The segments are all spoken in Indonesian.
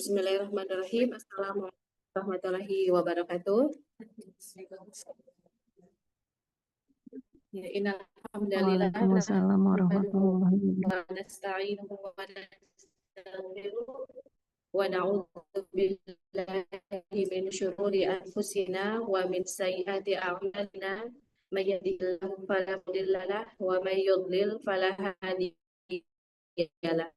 Bismillahirrahmanirrahim. Assalamualaikum warahmatullahi wabarakatuh. Ya, innal hamdalillah Waalaikumsalam warahmatullahi wabarakatuh. wa nasta'inuhu wa nastaghfiruh wa na'udzu billahi min syururi anfusina wa min sayyiati a'malina. May yahdihillahu fala mudilla lahu wa may yudlil fala hadiya lahu.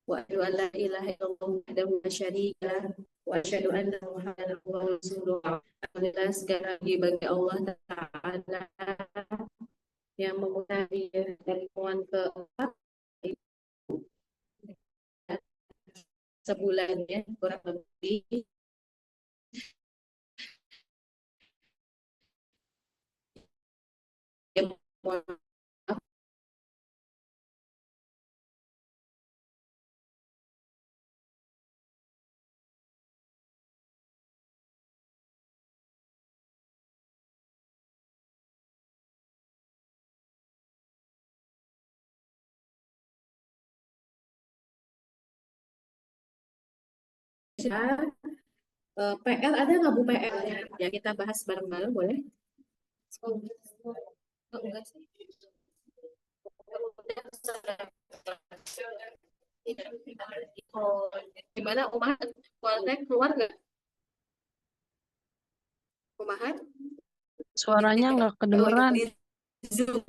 Wa asyhadu an la ilaha illallah wahdahu la syarika lah wa asyhadu anna Muhammadan abduhu wa rasuluh. Alhamdulillah, segala puji bagi Allah Ta'ala yang memulai pertemuan keempat sebulan ya, kurang lebih. Ya, mohon maaf. PR ada nggak Bu PR-nya? Ya, kita bahas bareng-bareng boleh? Oh, enggak sih. Oh, gimana Umahat? Keluar nggak? Umahat? Suaranya nggak kedengeran. Di Zoom,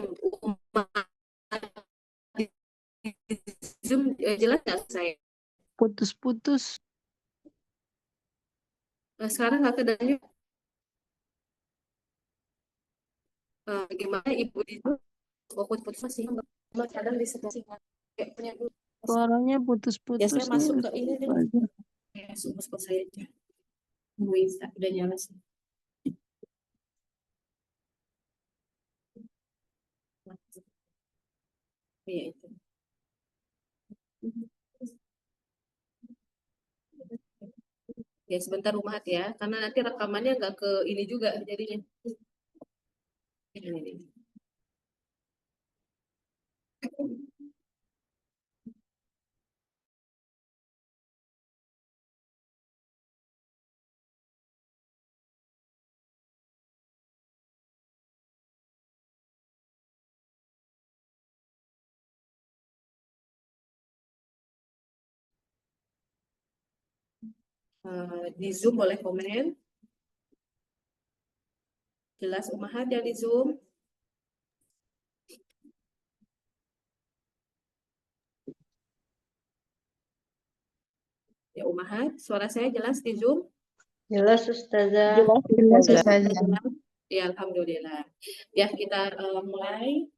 Zoom jelas nggak saya? Putus-putus. Sekarang nggak kedengeran. Gimana Ibu di Zoom? Putus masih kadang di sebelah sini. Suaranya Ya, putus-putus saya masuk ke ini deh. aja. Ya, masuk saya aja. Bisa, udah nyala sih. Iya itu. Ya sebentar Umahat ya, karena nanti rekamannya nggak ke ini juga jadinya. Ini. Di Zoom boleh komen. Jelas Umahat ya di Zoom. Ya Umahat, suara saya jelas di Zoom? Jelas Ustazah. Jelas, Ustazah. Ya Alhamdulillah. Ya kita mulai.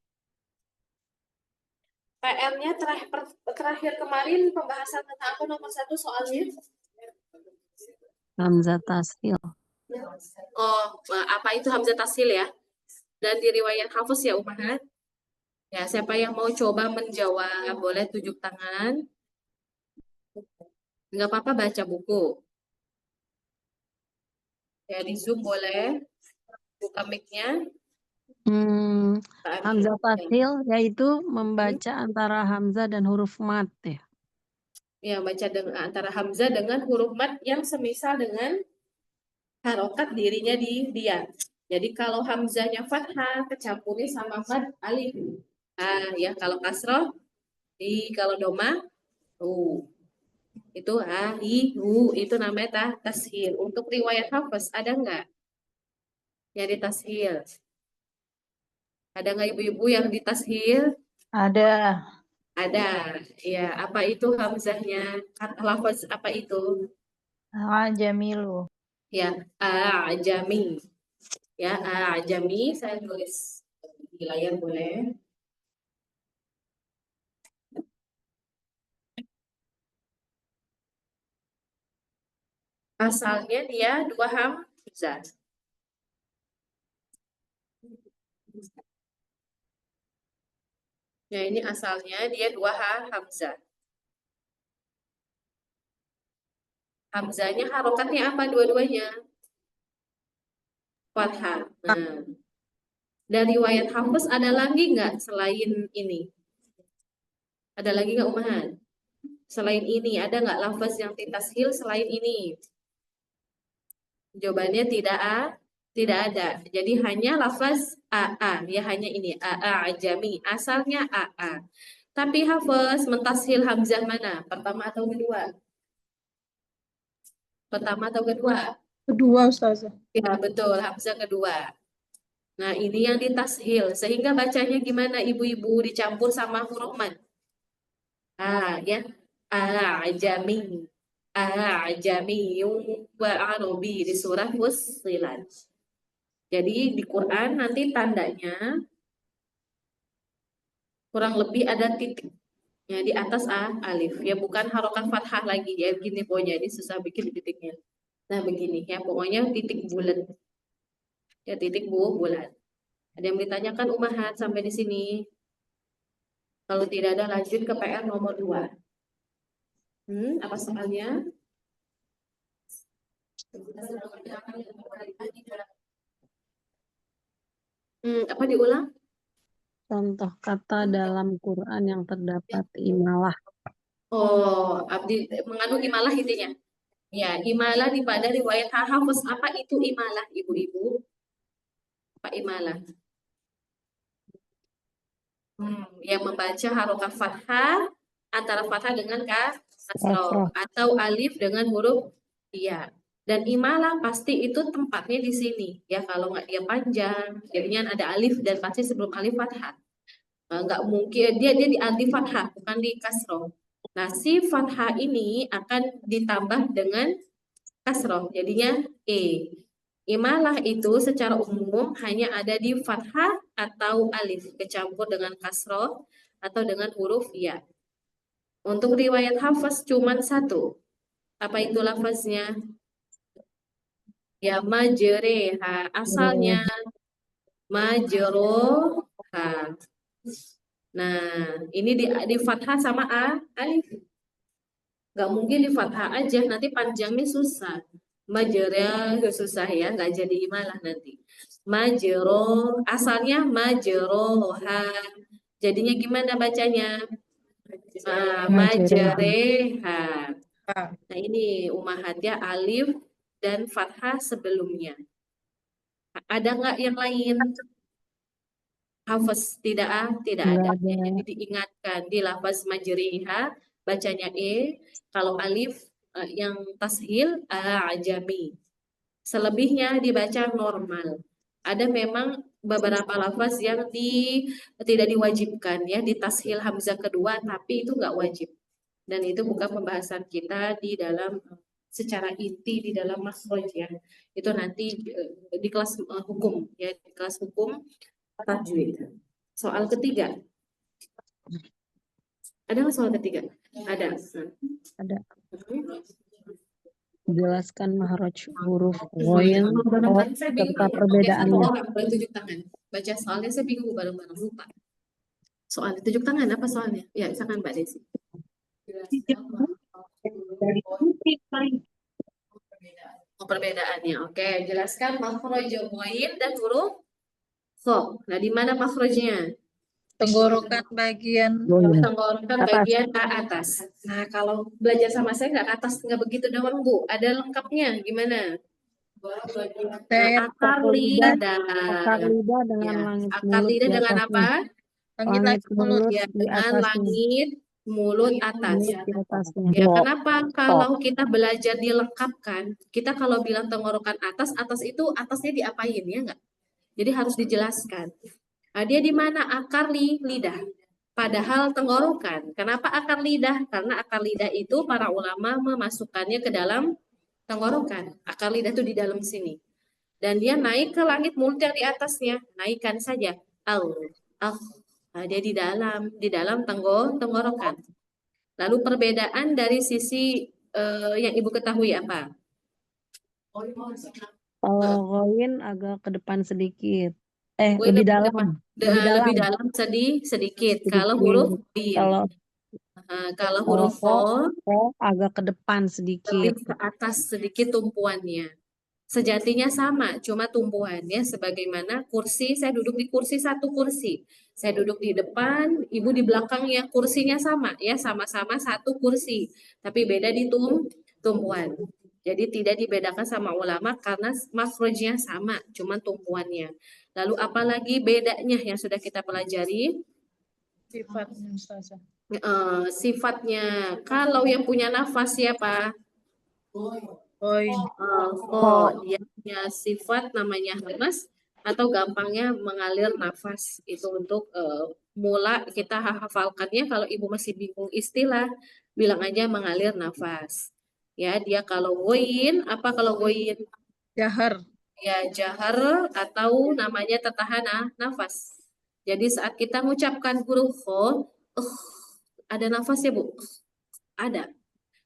PR-nya terakhir kemarin pembahasan tentang apa nomor 1 soalnya? Hamzah Tasil. Oh, apa itu Hamzah Tasil ya? Dan di riwayat Hafiz ya Umahat. Ya, siapa yang mau coba menjawab boleh tunjuk tangan. Nggak apa-apa baca buku. Ya, di Zoom boleh. Buka mic-nya. Hamzah Tasil yaitu membaca antara hamzah dan huruf mat ya. Ya, baca antara hamzah dengan huruf mat yang semisal dengan harokat dirinya di dia. Jadi kalau hamzahnya fathah kecampurnya sama mat alif. Ya kalau kasroh kalau doma itu itu namanya tashil. Untuk riwayat Hafiz ada nggak? Ya di tashil. Ada nggak ibu-ibu yang di tashil? Ada. Ada. Ya, apa itu hamzahnya? Lafaz apa itu? Jamilu. Ya, ajami. Ya, ajami saya tulis di layar boleh. Asalnya dia 2 hamzah. Ya, ini asalnya dia 2 hamzah. Hamzahnya harokatnya apa dua-duanya? Fathah. Nah. Dari riwayat Hafiz ada lagi nggak selain ini? Ada lagi nggak Umahan? Selain ini, ada nggak lafaz yang ditashil selain ini? Jawabannya tidak ada. Jadi hanya lafaz AA, ya hanya ini AA ajami. Asalnya AA. Tapi Hafiz mentashil hamzah mana? Pertama atau kedua? Pertama atau kedua? Kedua, Ustazah. Ya betul, hamzah kedua. Nah ini yang ditashil. Sehingga bacanya gimana ibu-ibu dicampur sama huruf mad? Ya. Ajami. Ajamiyun wa Arabi di surah Fussilat. Jadi di Quran nanti tandanya kurang lebih ada titik ya di atas alif ya, bukan harokat fathah lagi ya, gini pokoknya ini susah bikin titiknya. Nah begini ya, pokoknya titik bulat ya, titik bulat. Ada yang ditanyakan Umahat sampai di sini? Kalau tidak ada lanjut ke PR nomor 2. Apa soalnya? Apa diulang? Contoh kata dalam Quran yang terdapat imalah. Oh, abdi mengandung imalah intinya. Ya, imalah pada riwayat Hafs. Apa itu imalah, ibu-ibu? Apa imalah? Yang membaca harokat fathah antara fathah dengan kasroh atau alif dengan huruf iya. Dan imalah pasti itu tempatnya di sini ya, kalau nggak dia panjang jadinya ada alif dan pasti sebelum alif fathah. Nggak mungkin dia di alif fathah bukan di kasroh. Nah si fathah ini akan ditambah dengan kasroh jadinya Imalah itu secara umum hanya ada di fathah atau alif kecampur dengan kasroh atau dengan huruf ya. Untuk riwayat Hafs cuma satu. Apa itu lafaznya? Ya majreha. Asalnya majroha. Nah, ini di fathah sama alif. Gak mungkin di fathah aja, nanti panjangnya susah. Majera susah ya, nggak jadi imalah nanti. Majero, asalnya majeroha. Jadinya gimana bacanya? Majereha. Nah ini umahatnya alif dan fathah sebelumnya. Ada nggak yang lain? Hafaz tidak ada. Jadi diingatkan di lafaz majeriha bacanya kalau alif yang tashil ajami. Selebihnya dibaca normal. Ada memang beberapa lafaz yang tidak diwajibkan ya di tashil hamzah kedua, tapi itu nggak wajib. Dan itu bukan pembahasan kita di dalam secara inti di dalam makhraj ya. Itu nanti di kelas hukum ya, di kelas hukum tajwid. Soal ketiga. Ada nggak soal ketiga? Ada. Ada. Jelaskan mahraj huruf ghain serta perbedaannya. Boleh tunjuk tangan. Baca soalnya saya bingung bareng-bareng lupa. Soal tunjuk tangan apa soalnya? Ya, silakan Mbak Desi. Perbedaannya. Oke, jelaskan makhraj ghain dan huruf kha. Nah, di mana makhrajnya? Tenggorokan bagian Tenggorokan bagian ke atas. Nah, kalau belajar sama saya nggak ke atas, nggak begitu doang, Bu. Ada lengkapnya. Gimana? Akar lidah. Akar lidah dengan Ya, langit akar mulut lidah di dengan atasnya. apa? Langit mulut Ya, di dengan atasnya. langit mulut atas. Mulut di atasnya. Ya, kenapa kalau kita belajar dilengkapkan, kita kalau bilang tenggorokan atas, atas itu atasnya diapain ya nggak? Jadi harus dijelaskan. Nah, dia di mana akar lidah? Padahal tenggorokan. Kenapa akar lidah? Karena akar lidah itu para ulama memasukkannya ke dalam tenggorokan. Akar lidah itu di dalam sini. Dan dia naik ke langit mulut yang di atasnya. Naikkan saja. Nah, dia di dalam tenggorokan. Lalu perbedaan dari sisi yang Ibu ketahui apa? Kalau ghain agak ke depan sedikit. Lebih dalam. Lebih dalam sedikit. Kalau huruf kalau huruf O agak ke depan sedikit. lebih ke atas sedikit tumpuannya. Sejatinya sama, cuma tumbuhannya sebagaimana kursi, saya duduk di kursi satu kursi. Saya duduk di depan, ibu di belakangnya, kursinya sama, ya sama-sama satu kursi. Tapi beda di tumbuhan. Jadi tidak dibedakan sama ulama karena makhrajnya sama, cuma tumbuhannya. Lalu apalagi bedanya yang sudah kita pelajari? Sifatnya Ustazah. Sifatnya, kalau yang punya nafas siapa? Poin. Dia punya sifat namanya hamas atau gampangnya mengalir nafas. Itu untuk mula kita hafalkannya. Kalau ibu masih bingung istilah, bilang aja mengalir nafas. Ya, dia kalau goin, apa kalau goin? Jahar. Ya, jahar atau namanya tertahan nafas. Jadi saat kita mengucapkan huruf kho, ada nafas ya Bu? Ada.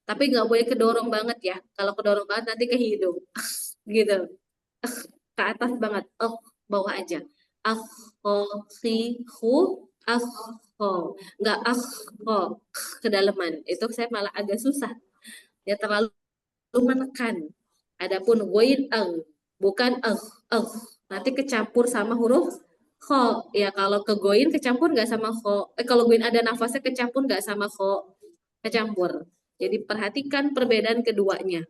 Tapi nggak boleh kedorong banget ya. Kalau kedorong banget nanti ke hidung. Gitu. Ke atas banget. Bawah aja. Hu, nggak kedalaman. Itu saya malah agak susah. Ya terlalu menekan. Adapun goin bukan nanti kecampur sama huruf kho. Ya kalau ke goin kecampur nggak sama kho. Kalau goin ada nafasnya kecampur nggak sama kho. Kecampur. Jadi perhatikan perbedaan keduanya.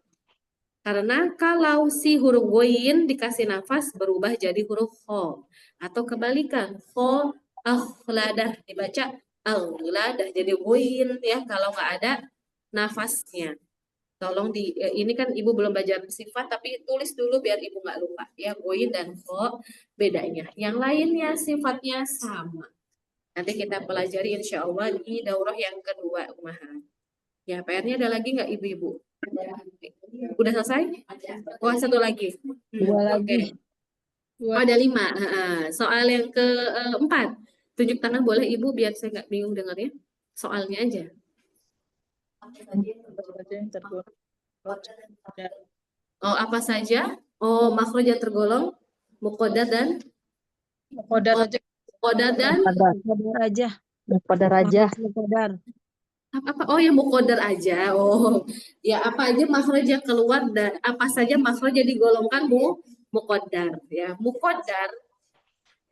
Karena kalau si huruf goin dikasih nafas berubah jadi huruf kho. Atau kebalikan, kho ladah dibaca ladah jadi goin ya kalau nggak ada nafasnya. Tolong ini kan ibu belum belajar sifat tapi tulis dulu biar ibu nggak lupa ya goin dan kho bedanya. Yang lainnya sifatnya sama. Nanti kita pelajari insya Allah di daurah yang kedua umahan. Ya PR-nya ada lagi nggak ibu-ibu? Udah selesai? Wah satu lagi. Dua lagi. Ada 5. Soal yang keempat. Tunjuk tangan boleh ibu biar saya nggak bingung dengarnya. Soalnya aja. Apa saja? Makhraj yang tergolong muqaddar dan Muqaddar aja. muqaddar dan Muqaddar aja. Muqaddar aja. Muqaddar. apa? Ya muqaddar aja. Ya apa aja makhraj yang keluar dan apa saja makhraj yang digolongkan muqaddar ya. Muqaddar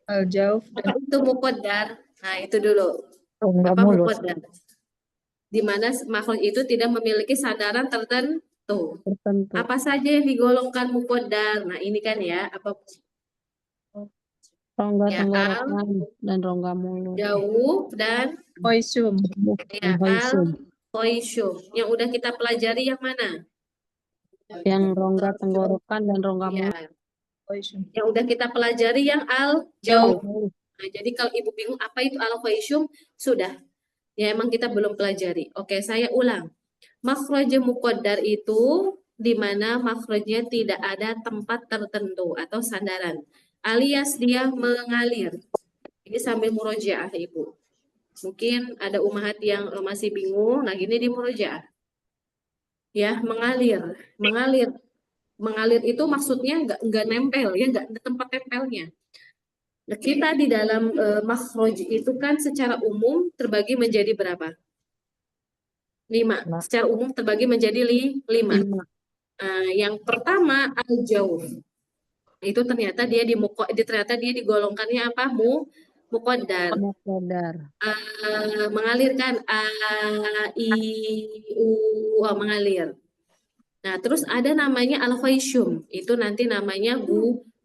Al-Jauf dan itu muqaddar. Nah, itu dulu. Rongga Apa mulut. muqaddar? Di mana makhluk itu tidak memiliki sandaran tertentu. Apa saja yang digolongkan muqaddar? Nah, ini kan ya, apa Rongga ya, tenggorokan dan rongga mulut. jauh dan Khoisum. ya, khoisyum. Yang udah kita pelajari yang mana? Yang rongga tenggorokan dan rongga Ya, mulut. Khoisum. yang udah kita pelajari yang jauh. Nah, jadi kalau ibu bingung apa itu khoisyum, sudah. Ya emang kita belum pelajari. Oke, saya ulang. Makhraj muqaddar itu di mana makhrajnya tidak ada tempat tertentu atau sandaran. Alias dia mengalir. Ini sambil murojaah Ibu. Mungkin ada umahat yang masih bingung, nah gini di murojaah. Ya, mengalir. Mengalir itu maksudnya nggak nempel, ya nggak ada tempat tempelnya. Nah, kita di dalam makhraj itu kan secara umum terbagi menjadi berapa? 5. Secara umum terbagi menjadi 5. Yang pertama al-jauf. Itu ternyata dia digolongkannya apa? Muqaddar. Muqaddar. Mengalirkan i u mengalir. Nah, terus ada namanya al-khoisyum. Itu nanti namanya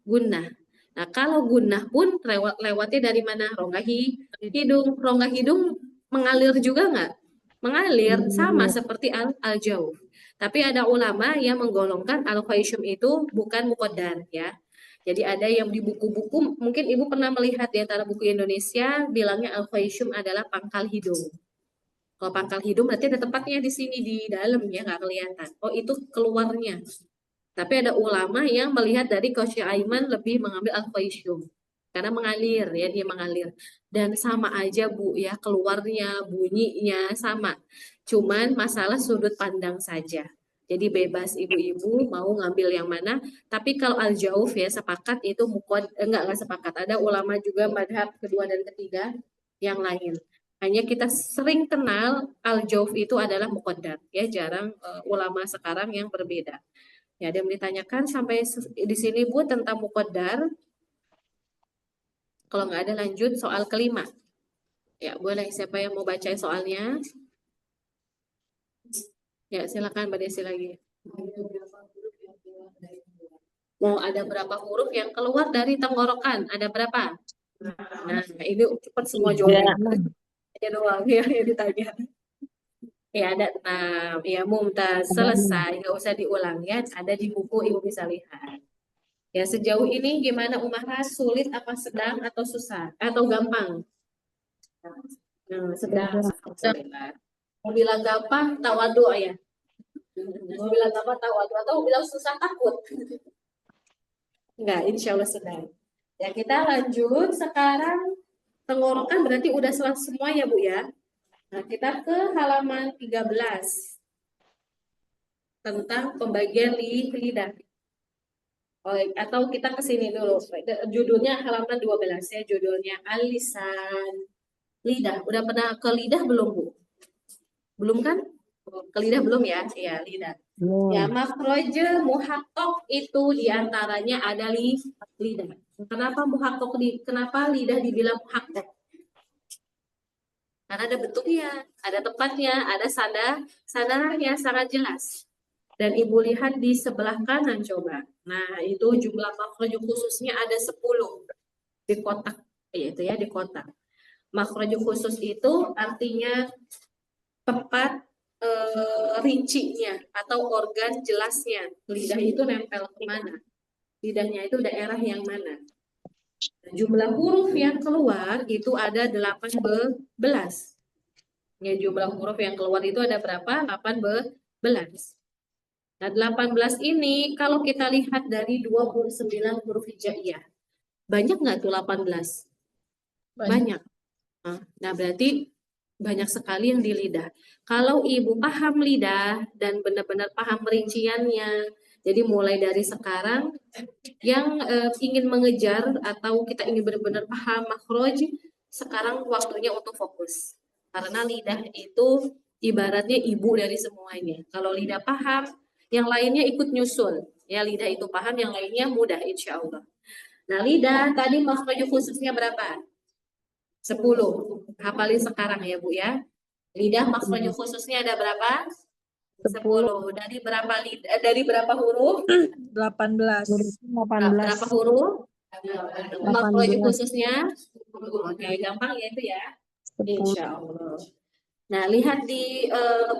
gunnah. Nah, kalau gunnah pun lewatnya dari mana? Rongga hidung. Rongga hidung mengalir juga nggak? Mengalir sama seperti al-jauf. Tapi ada ulama yang menggolongkan al-khoisyum itu bukan muqaddar ya. Jadi ada yang di buku-buku, mungkin Ibu pernah melihat di antara buku Indonesia bilangnya al-khoisyum adalah pangkal hidung. Kalau pangkal hidung berarti ada tempatnya di sini di dalam ya nggak kelihatan. Itu keluarnya. Tapi ada ulama yang melihat dari Qasy Aiman lebih mengambil al-khoisyum. Karena mengalir ya, dia mengalir. Dan sama aja Bu ya, keluarnya, bunyinya sama. Cuman masalah sudut pandang saja. Jadi bebas ibu-ibu mau ngambil yang mana. Tapi kalau al-jauf ya sepakat itu enggak sepakat. Ada ulama juga madhab kedua dan ketiga yang lain. Hanya kita sering kenal al-jauf itu adalah muqaddar ya, jarang ulama sekarang yang berbeda. Ya, ada yang ditanyakan sampai di sini Bu tentang muqaddar. Kalau nggak ada lanjut soal kelima. Ya, boleh. Siapa yang mau baca soalnya? Ya, silakan Mbak Desi lagi. Mau ada berapa huruf yang keluar dari tenggorokan? Ada berapa? Nah, ini cepat semua jawabnya. Ya doang ya yang ditanya. Ya ada 6. Ya mumtaz. Selesai. Nggak usah diulang ya. Ada di buku Ibu bisa lihat. Ya sejauh ini gimana Umara? Sulit apa sedang atau susah? Atau gampang? Sedang. Alhamdulillah. Mau bilang gampang, tawadu ya. Mau bilang gampang, tawadu. Atau mau bilang susah, takut. Enggak, insya Allah sedang. Ya kita lanjut. Sekarang tenggorokan berarti udah selesai semua ya Bu ya. Nah kita ke halaman 13. Tentang pembagian lidah. Oh, atau kita ke sini dulu. Judulnya halaman 12 ya. Judulnya Al-Lisan. Lidah. Udah pernah ke lidah belum Bu? Belum kan? Ke lidah belum ya? Iya, lidah. Ya, makhraj muhaqqaq itu diantaranya ada lidah. Kenapa muhaqqaq kenapa lidah dibilang muhaqqaq? Karena ada bentuknya, ada tempatnya, ada sandarnya sangat jelas. Dan Ibu lihat di sebelah kanan coba. Nah, itu jumlah makhraj khususnya ada 10 di kotak. Yaitu ya di kotak. Makhraj khusus itu artinya tempat rincinya atau organ jelasnya. Lidah itu nempel kemana? Lidahnya itu daerah yang mana? Jumlah huruf yang keluar itu ada 18. Ya, jumlah huruf yang keluar itu ada berapa? 18. Nah, 18 ini kalau kita lihat dari 29 huruf hijaiyah. Banyak nggak tuh 18? Banyak. Nah, berarti banyak sekali yang di lidah. Kalau Ibu paham lidah dan benar-benar paham rinciannya, jadi mulai dari sekarang yang ingin mengejar atau kita ingin benar-benar paham makhraj, sekarang waktunya untuk fokus. Karena lidah itu ibaratnya ibu dari semuanya. Kalau lidah paham, yang lainnya ikut nyusul. Ya, lidah itu paham, yang lainnya mudah insya Allah. Nah, lidah tadi makhraj khususnya berapa? 10. Hafalin sekarang ya Bu ya. Lidah makhraj khususnya ada berapa? 10. Dari berapa lidah? Dari berapa huruf? 18. Berapa huruf? Makhraj khususnya? Oke, gampang ya itu ya. Insya Allah. Nah, lihat di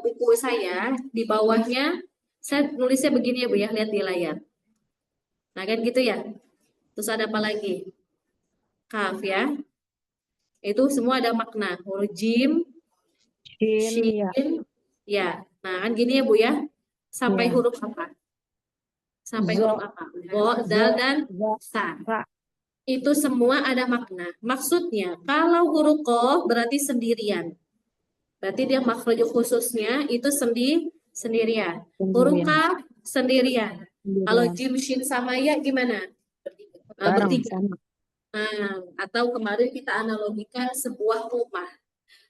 buku saya, di bawahnya, saya nulisnya begini ya Bu ya, lihat di layar. Nah, kan gitu ya. Terus ada apa lagi? Kaf ya. Itu semua ada makna. Huruf jim, shin, ya. Nah, kan gini ya Bu ya. Sampai huruf apa? Sampai huruf apa? Bo, dal, dan sa. Itu semua ada makna. Maksudnya, kalau huruf qaf berarti sendirian. Berarti dia makhraj khususnya itu sendirian. Huruf kaf sendirian. Kalau jim, shin, sama ya gimana? Bertiga. Nah, atau kemarin kita analogikan sebuah rumah.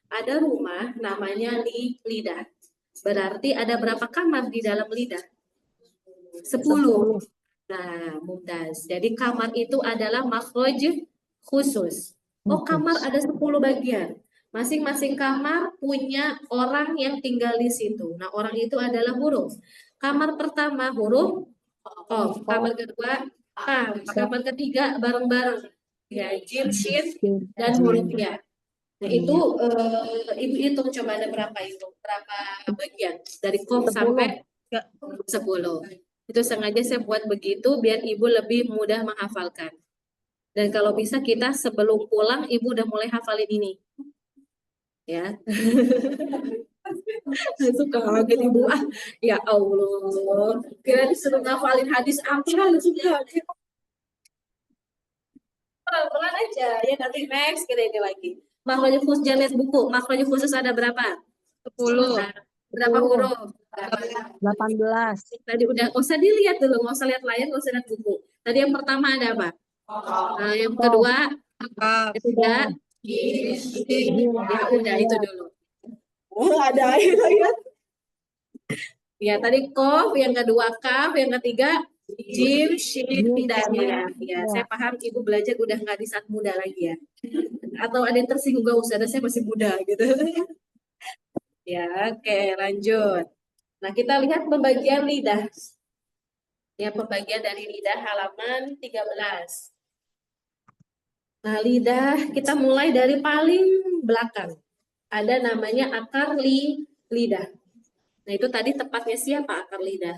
Ada rumah namanya lidah. Berarti ada berapa kamar di dalam lidah? 10. Nah, mumtaz. Jadi kamar itu adalah makhraj khusus. Oh, kamar ada 10 bagian. Masing-masing kamar punya orang yang tinggal di situ. Nah, orang itu adalah huruf. Kamar pertama huruf qaf. Kamar kedua kaf. Kamar ketiga bareng-bareng. Ya, jim, shin, dan huruf ya. Nah, itu Ibu hitung coba ada berapa itu? Berapa bagian? Dari qaf sampai 10. Itu sengaja saya buat begitu biar Ibu lebih mudah menghafalkan. Dan kalau bisa kita sebelum pulang Ibu udah mulai hafalin ini. Ya. Suka kaget Ibu. Ya Allah. Kira disuruh ngafalin hadis apa sudah. Pelan-pelan aja ya, nanti next kita ini lagi. Makhraj khusus, jangan lihat buku. Makhraj khusus ada berapa? 10. Nah, berapa huruf? 18. Tadi udah, nggak usah dilihat dulu, nggak usah lihat layar, nggak usah lihat buku. Tadi yang pertama ada apa? Nah, yang kedua, ketiga, ya udah itu dulu. Oh, ada ya. Ya, tadi kof, yang kedua kaf, yang ketiga jim, shin, dan ya. Ya, saya paham Ibu belajar udah nggak di saat muda lagi ya. Atau ada yang tersinggung, gak usah, saya masih muda gitu. Ya, oke, lanjut. Nah, kita lihat pembagian lidah. Ya, pembagian dari lidah halaman 13. Nah, lidah kita mulai dari paling belakang. Ada namanya akar lidah. Nah, itu tadi tepatnya siapa akar lidah?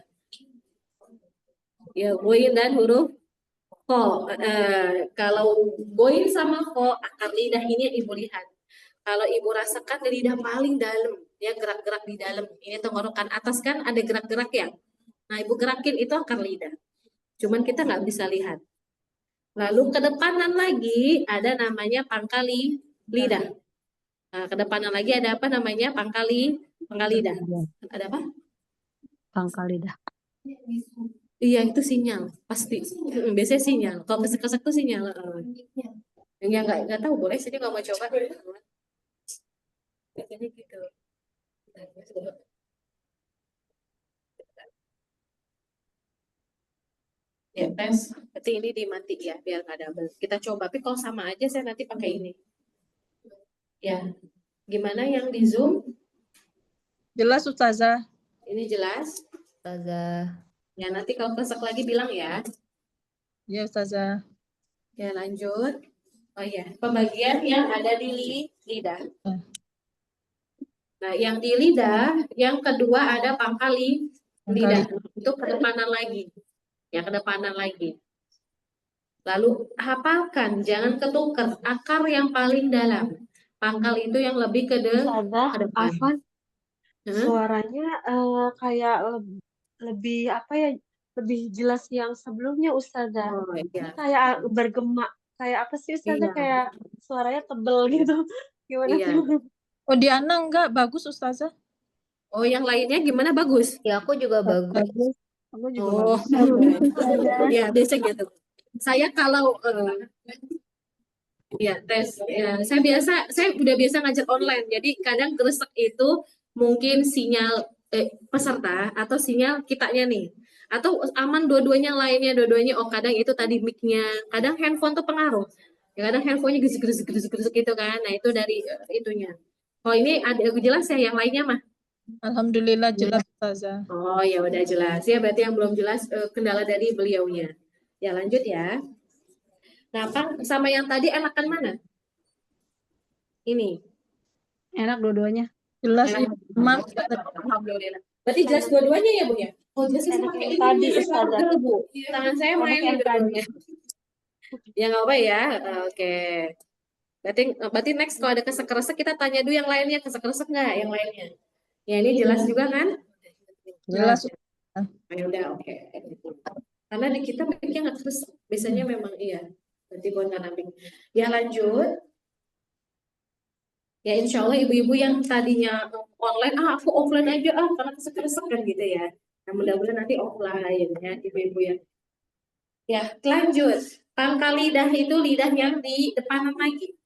Ya, goin dan huruf ko. Kalau goin sama ko, akar lidah ini Ibu lihat. Kalau Ibu rasakan lidah paling dalam, ya gerak-gerak di dalam. Ini tenggorokan atas kan ada gerak-gerak ya. Nah, Ibu gerakin itu akar lidah. Cuman kita nggak bisa lihat. Lalu kedepanan lagi ada namanya pangkal lidah. Nah, kedepanan lagi ada apa namanya pangkal lidah. Ada apa? Pangkal lidah. Iya, itu sinyal pasti. Biasanya sinyal. Kalau kesek-kesek tuh sinyal. Yang nggak tahu boleh sini nggak mau coba. Biasanya gitu. Ya, tes. Berarti ini dimati ya, biar nggak double. Kita coba. Tapi kalau sama aja, saya nanti pakai ini. Ya, gimana yang di Zoom? Jelas Ustazah. Ini jelas. Ustazah. Ya, nanti kalau kesek lagi bilang ya. Ya Ustazah. Ya, lanjut. Oh ya, pembagian yang ada di lidah. Nah, yang di lidah, yang kedua ada pangkal lidah. Itu kedepanan lagi. Ya, kedepanan lagi. Lalu hafalkan, jangan ketukar. Akar yang paling dalam. Pangkal itu yang lebih ke Ustazah, depan. Afan, Hah? suaranya kayak lebih apa ya, lebih jelas yang sebelumnya Ustazah. Oh iya. Kayak bergema, kayak apa sih Ustazah? Iya. Kayak suaranya tebel gitu. Gimana Iya. tuh? Oh di Ana enggak bagus Ustazah? Oh, yang lainnya gimana? Bagus? Ya aku juga bagus. Bagus. Aku juga Oh, bagus. ya biasa gitu. Saya kalau ya tes, ya, saya udah biasa ngajar online. Jadi kadang gresek itu mungkin sinyal peserta atau sinyal kitanya nih. Atau aman dua-duanya lainnya, dua-duanya. Oh kadang itu tadi mic-nya, kadang handphone tuh pengaruh. Ya, kadang handphonenya gesek gitu kan. Nah itu dari itunya. Oh ini ada jelas ya yang lainnya mah. Alhamdulillah jelas Ustazah. Oh ya udah jelas ya, berarti yang belum jelas kendala dari beliaunya. Ya lanjut ya. Nah, sama yang tadi enakan mana? Ini. Enak dua-duanya. Jelas Enak. Imam. Alhamdulillah. Berarti jelas dua-duanya ya, Bu ya? Oh, jelasnya Enak sama yang kayak tadi, ini. Ustazah. Betul, Bu. Tangan saya Enak main yang tadi. Ya nggak apa ya. Oke. Berarti next kalau ada kesek-kesek kita tanya dulu yang lainnya kesek-kesek nggak yang lainnya? Ya ini jelas juga kan? Jelas. Ya udah oke. Karena di kita mic-nya nggak kesek. Biasanya memang iya. Berarti buat nambing. Ya lanjut. Ya insya Allah ibu-ibu yang tadinya online, aku offline aja karena kesek-kesek kan gitu ya. Nah mudah-mudahan nanti offline ya ibu-ibu ya. Ya lanjut. Pangkal lidah itu lidah yang di depanan lagi.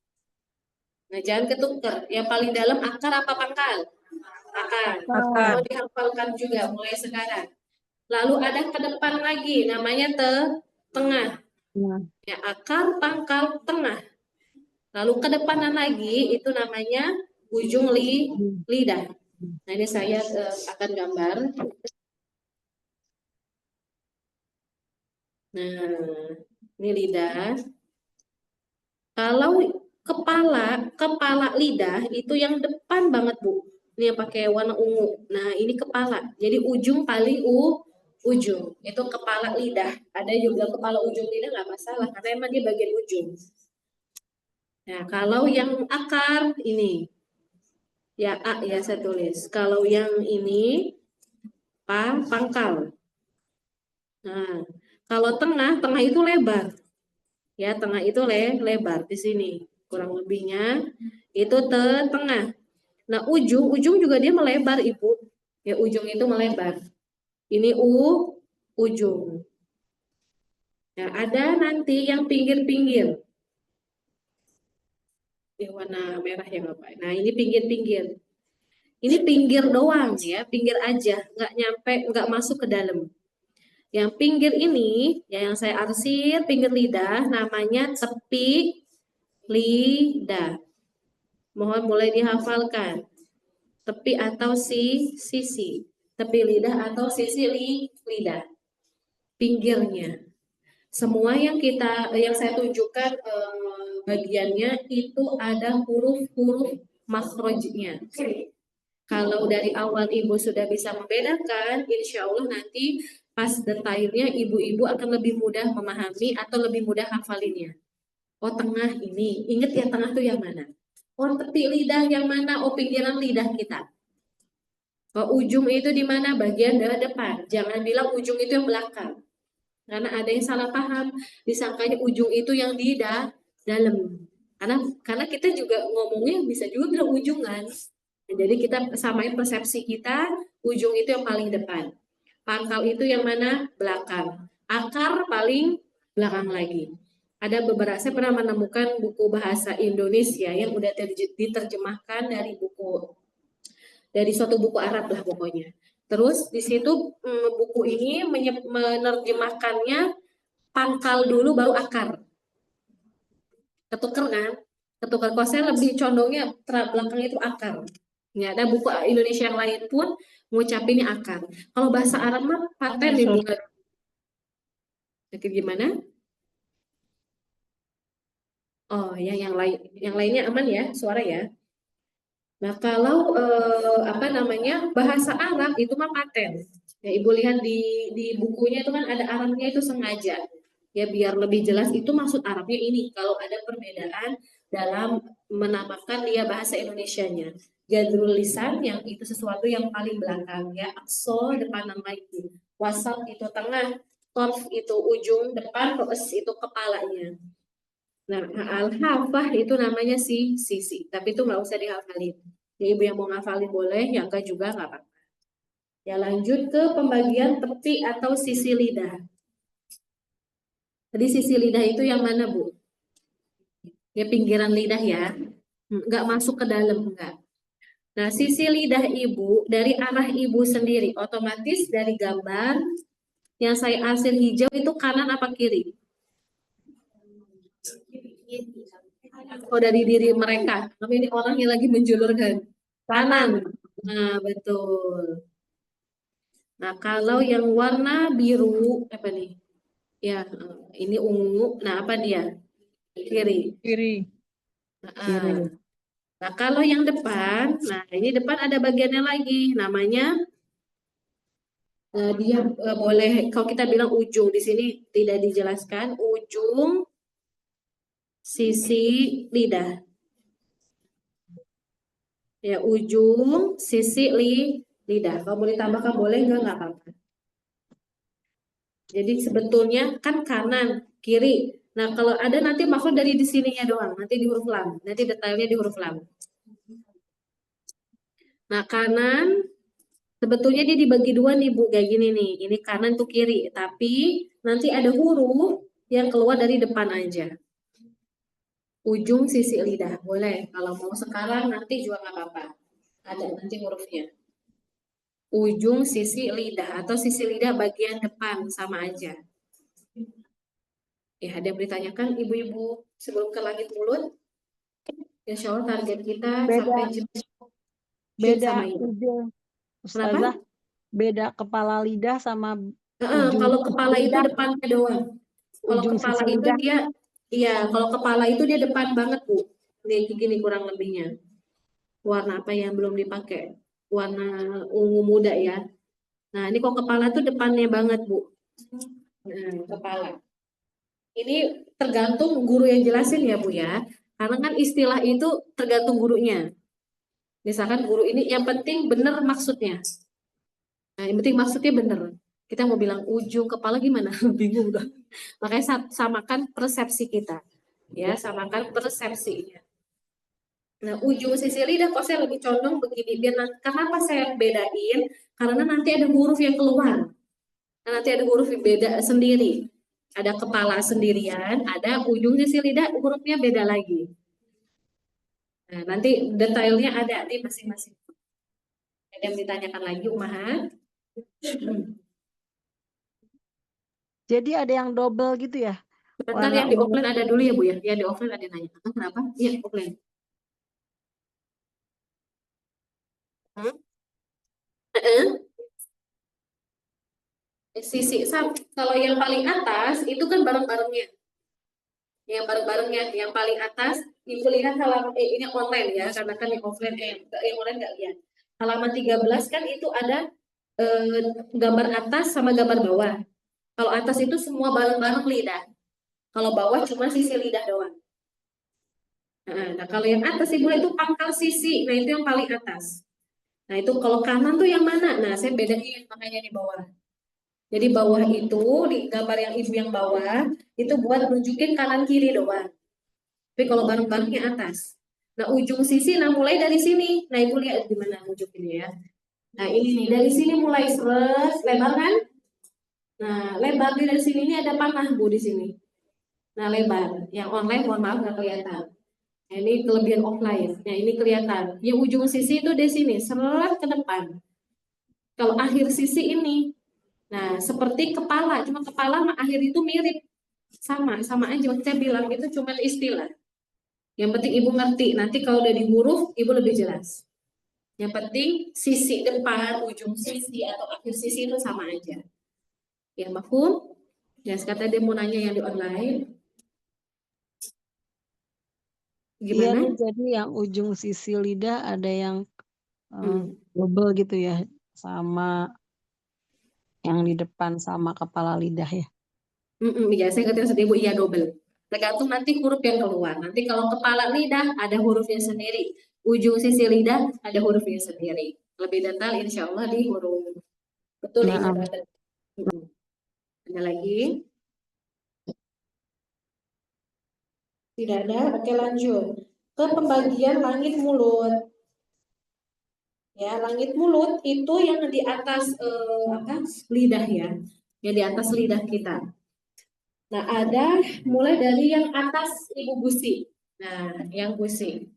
Nah jangan ketukar. Yang paling dalam akar apa pangkal? Akar. Akar. Mau dihafalkan juga mulai sekarang. Lalu ada ke depan lagi namanya tengah. Ya akar, pangkal, tengah. Lalu ke depanan lagi itu namanya ujung lidah. Nah ini saya akan gambar. Nah ini lidah. Kalau kepala lidah itu yang depan banget Bu. Ini yang pakai warna ungu. Nah ini kepala. Jadi ujung paling ujung itu kepala lidah. Ada juga kepala ujung lidah nggak masalah karena emang dia bagian ujung. Nah kalau yang akar ini. Ya A ya saya tulis. Kalau yang ini pangkal. Nah, kalau tengah itu lebar. Ya, tengah itu lebar di sini. Kurang lebihnya itu tengah. Nah, ujung juga dia melebar, Ibu. Ya, ujung itu melebar. Ini ujung. Nah, ada nanti yang pinggir-pinggir. Ini warna merah ya, Bapak. Nah, ini pinggir-pinggir. Ini pinggir doang ya, pinggir aja, nggak nyampe, nggak masuk ke dalam. Yang pinggir ini, ya yang saya arsir pinggir lidah, namanya tepi lidah. Mohon mulai dihafalkan. Tepi atau sisi. Tepi lidah atau sisi lidah. Pinggirnya. Semua yang saya tunjukkan bagiannya itu ada huruf-huruf makhrajnya. Kalau dari awal ibu sudah bisa membedakan, insya Allah nanti pas detailnya ibu-ibu akan lebih mudah memahami atau lebih mudah hafalinnya. Oh tengah ini, ingat ya tengah tuh yang mana? Oh tepi lidah yang mana? Oh pinggiran lidah kita. Oh ujung itu di mana? Bagian depan. Jangan bilang ujung itu yang belakang. Karena ada yang salah paham, disangkanya ujung itu yang di dalam. Karena kita juga ngomongnya bisa juga bilang ujungan. Jadi kita samain persepsi kita, ujung itu yang paling depan. Pangkal itu yang mana? Belakang. Akar paling belakang lagi. Ada beberapa, saya pernah menemukan buku bahasa Indonesia yang udah diterjemahkan dari suatu buku Arab lah pokoknya. Terus di situ buku ini menerjemahkannya pangkal dulu baru akar. Ketuker kan? Ketuker. Kalau saya lebih condongnya belakang itu akar. Ya, ada buku Indonesia yang lain pun ngucapinnya akar. Kalau bahasa Arab mah paten ini. Gimana? Oh, ya yang lainnya aman ya, suara ya. Nah, kalau bahasa Arab itu mah paten. Ya, Ibu lihat di bukunya itu kan ada Arabnya itu sengaja. Ya, biar lebih jelas itu maksud Arabnya ini. Kalau ada perbedaan dalam menamakan dia bahasa Indonesianya. Jadrul lisan yang itu sesuatu yang paling belakang ya. Aqsa depan lagi. Wasat itu tengah. Torf itu ujung depan. Ro'es itu kepalanya. Nah, al-hafah itu namanya sisi. Tapi itu nggak usah dihafalin. Ya, ibu yang mau ngafalin boleh, yang enggak juga nggak apa-apa. Ya, lanjut ke pembagian tepi atau sisi lidah. Jadi sisi lidah itu yang mana, Bu? Ya, pinggiran lidah ya. Nggak masuk ke dalam, enggak. Nah, sisi lidah ibu dari arah ibu sendiri, otomatis dari gambar yang saya arsir hijau itu kanan apa kiri? Oh, dari diri mereka. Tapi ini orang yang lagi menjulurkan. Kanan. Nah, betul. Nah, kalau yang warna biru, apa nih? Ya, ini ungu. Nah, apa dia? Kiri. Kiri. Nah, kalau yang depan, nah ini depan ada bagiannya lagi, namanya dia boleh, kalau kita bilang ujung, di sini tidak dijelaskan, ujung sisi lidah. Ya, ujung sisi lidah. Kalau mau ditambahkan boleh, enggak apa-apa. Jadi sebetulnya kan kanan, kiri. Nah, kalau ada nanti maksud dari di sininya doang, nanti di huruf lam, nanti detailnya di huruf lam. Nah, kanan sebetulnya dia dibagi dua nih Bu, kayak gini nih. Ini kanan tuh kiri, tapi nanti ada huruf yang keluar dari depan aja. Ujung sisi lidah, boleh. Kalau mau sekarang nanti juga nggak apa-apa. Ada nanti hurufnya. Ujung sisi lidah atau sisi lidah bagian depan sama aja. Ya, ada yang ditanyakan ibu-ibu sebelum ke langit mulut? Insya Allah target kita sampai jam Beda sama ini. ujung. Kenapa? Ustazah, beda kepala lidah sama ujung Kalau kepala itu lidah, depannya doang. Kalau ujung kepala sisi itu lidah. dia, iya, kalau kepala itu dia depan banget Bu. Nih gini kurang lebihnya. Warna apa yang belum dipakai? Warna ungu muda ya. Nah ini kok kepala tuh depannya banget Bu. Nah, kepala. Ini tergantung guru yang jelasin ya Bu ya. Karena kan istilah itu tergantung gurunya. Misalkan guru ini yang penting benar maksudnya. Nah, yang penting maksudnya benar. Kita mau bilang ujung kepala gimana? Bingung udah. Makanya samakan persepsi kita. Ya, samakan persepsinya. Nah, ujung sisi lidah kok saya lebih condong begini. Kenapa saya bedain? Karena nanti ada huruf yang keluar. Nah, nanti ada huruf yang beda sendiri. Ada kepala sendirian, ada ujung sisi lidah hurufnya beda lagi. Nah, nanti detailnya ada di masing-masing. Ada yang ditanyakan lagi, Umahat? Jadi ada yang double gitu ya? Sebentar, Warna yang di ungu. offline ada dulu ya Bu ya. Yang di offline ada yang nanya. Kenapa? Iya, offline. Sisi kalau yang paling atas itu kan bareng-barengnya. Yang bareng-barengnya, yang paling atas, Ibu lihat halaman ini online ya, karena kan yang offline yang online nggak lihat. Halaman 13 kan itu ada gambar atas sama gambar bawah. Kalau atas itu semua bareng-bareng lidah. Kalau bawah cuma sisi lidah doang. Nah, kalau yang atas Ibu lihat itu pangkal sisi, nah itu yang paling atas. Nah itu kalau kanan tuh yang mana? Nah saya bedain makanya di bawah. Jadi bawah itu di gambar yang Ibu yang bawah itu buat nunjukin kanan kiri doang. Tapi kalau bareng-barengnya atas. Nah ujung sisi, nah mulai dari sini. Nah Ibu lihat gimana nunjukinnya ya. Nah ini nih dari sini mulai seret, lebar kan? Nah lebar dari sini ini ada panah Bu di sini. Nah lebar. Yang online mohon maaf nggak kelihatan. Nah, ini kelebihan offline. Nah ini kelihatan. Yang ujung sisi itu di sini seret ke depan. Kalau akhir sisi ini, nah seperti kepala, cuma kepala sama akhir itu mirip, sama aja. Saya bilang itu cuma istilah. Yang penting Ibu ngerti. Nanti kalau udah di huruf, Ibu lebih jelas. Yang penting sisi depan, ujung sisi atau akhir sisi itu sama aja. Ya, mafhum? Ya, kata dia mau nanya yang di online. Iya Gimana? nih, jadi yang ujung sisi lidah ada yang double gitu ya, sama yang di depan sama kepala lidah ya. Ya, saya ngerti maksud Ibu, iya double. Tergantung nanti huruf yang keluar. Nanti kalau kepala lidah ada hurufnya sendiri. Ujung sisi lidah ada hurufnya sendiri. Lebih detail insya Allah di huruf. Betul ya. Nah, Ada lagi? Tidak ada? Oke lanjut. Ke pembagian langit mulut. Ya, langit mulut itu yang di atas lidah ya. Yang di atas lidah kita. Nah, ada mulai dari yang atas ibu gusi. Nah, yang gusi.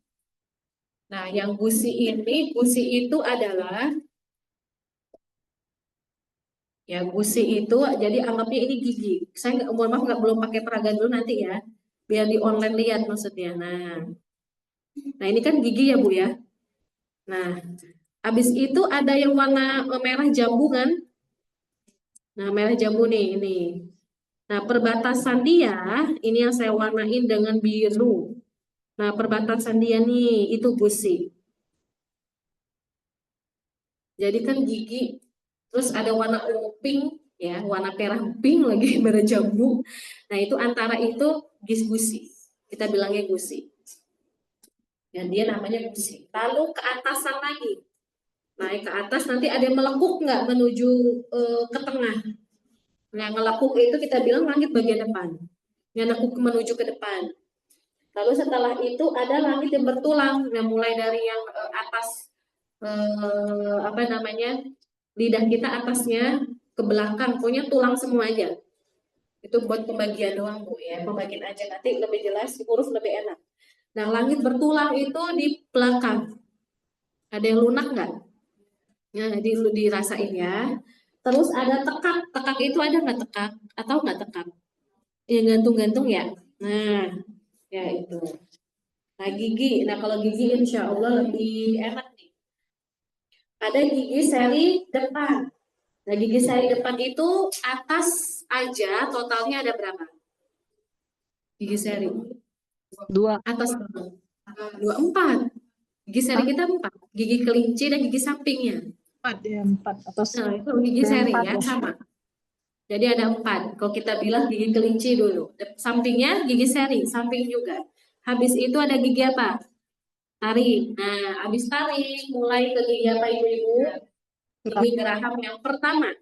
Nah, yang gusi ini, gusi itu adalah ya gusi itu jadi anggapnya ini gigi. Saya nggak, mohon maaf nggak belum pakai peraga dulu nanti ya, biar di online lihat maksudnya. Nah ini kan gigi ya Bu ya. Nah, habis itu ada yang warna merah jambu kan? Nah, merah jambu nih ini. Nah, perbatasan dia ini yang saya warnain dengan biru. Nah, perbatasan dia nih itu gusi. Jadi kan gigi, terus ada warna ungu pink, ya, warna merah pink lagi, merah jambu. Nah, itu antara itu gusi. Kita bilangnya gusi. Dan dia namanya gusi. Lalu ke atasan lagi. Naik ke atas nanti ada yang melekuk nggak menuju ke tengah. Nah, ngelekuk itu kita bilang langit bagian depan. Yang nekuk menuju ke depan. Lalu setelah itu ada langit yang bertulang. Nah, mulai dari yang atas lidah kita atasnya ke belakang, pokoknya tulang semua aja. Itu buat pembagian doang Bu ya, pembagian aja nanti lebih jelas, huruf lebih enak. Nah, langit bertulang itu di belakang. Ada yang lunak nggak? Nah, dirasain ya. Terus ada tekak itu ada nggak tekak? Atau nggak tekak? Yang gantung-gantung ya? Nah, ya itu. Nah, gigi. Nah, kalau gigi insya Allah lebih enak nih. Ada gigi seri depan. Nah, gigi seri depan itu atas aja totalnya ada berapa? Gigi seri. 2. Atas 24. Gigi seri kita 4. Gigi kelinci dan gigi sampingnya. 4 ya, 4 atau Nah, itu gigi seri ya, sama. Jadi ada 4. Kalau kita bilang gigi kelinci dulu. Sampingnya gigi seri, samping juga. Habis itu ada gigi apa? Taring. Nah, habis taring, mulai ke gigi apa ibu-ibu? Gigi geraham yang pertama.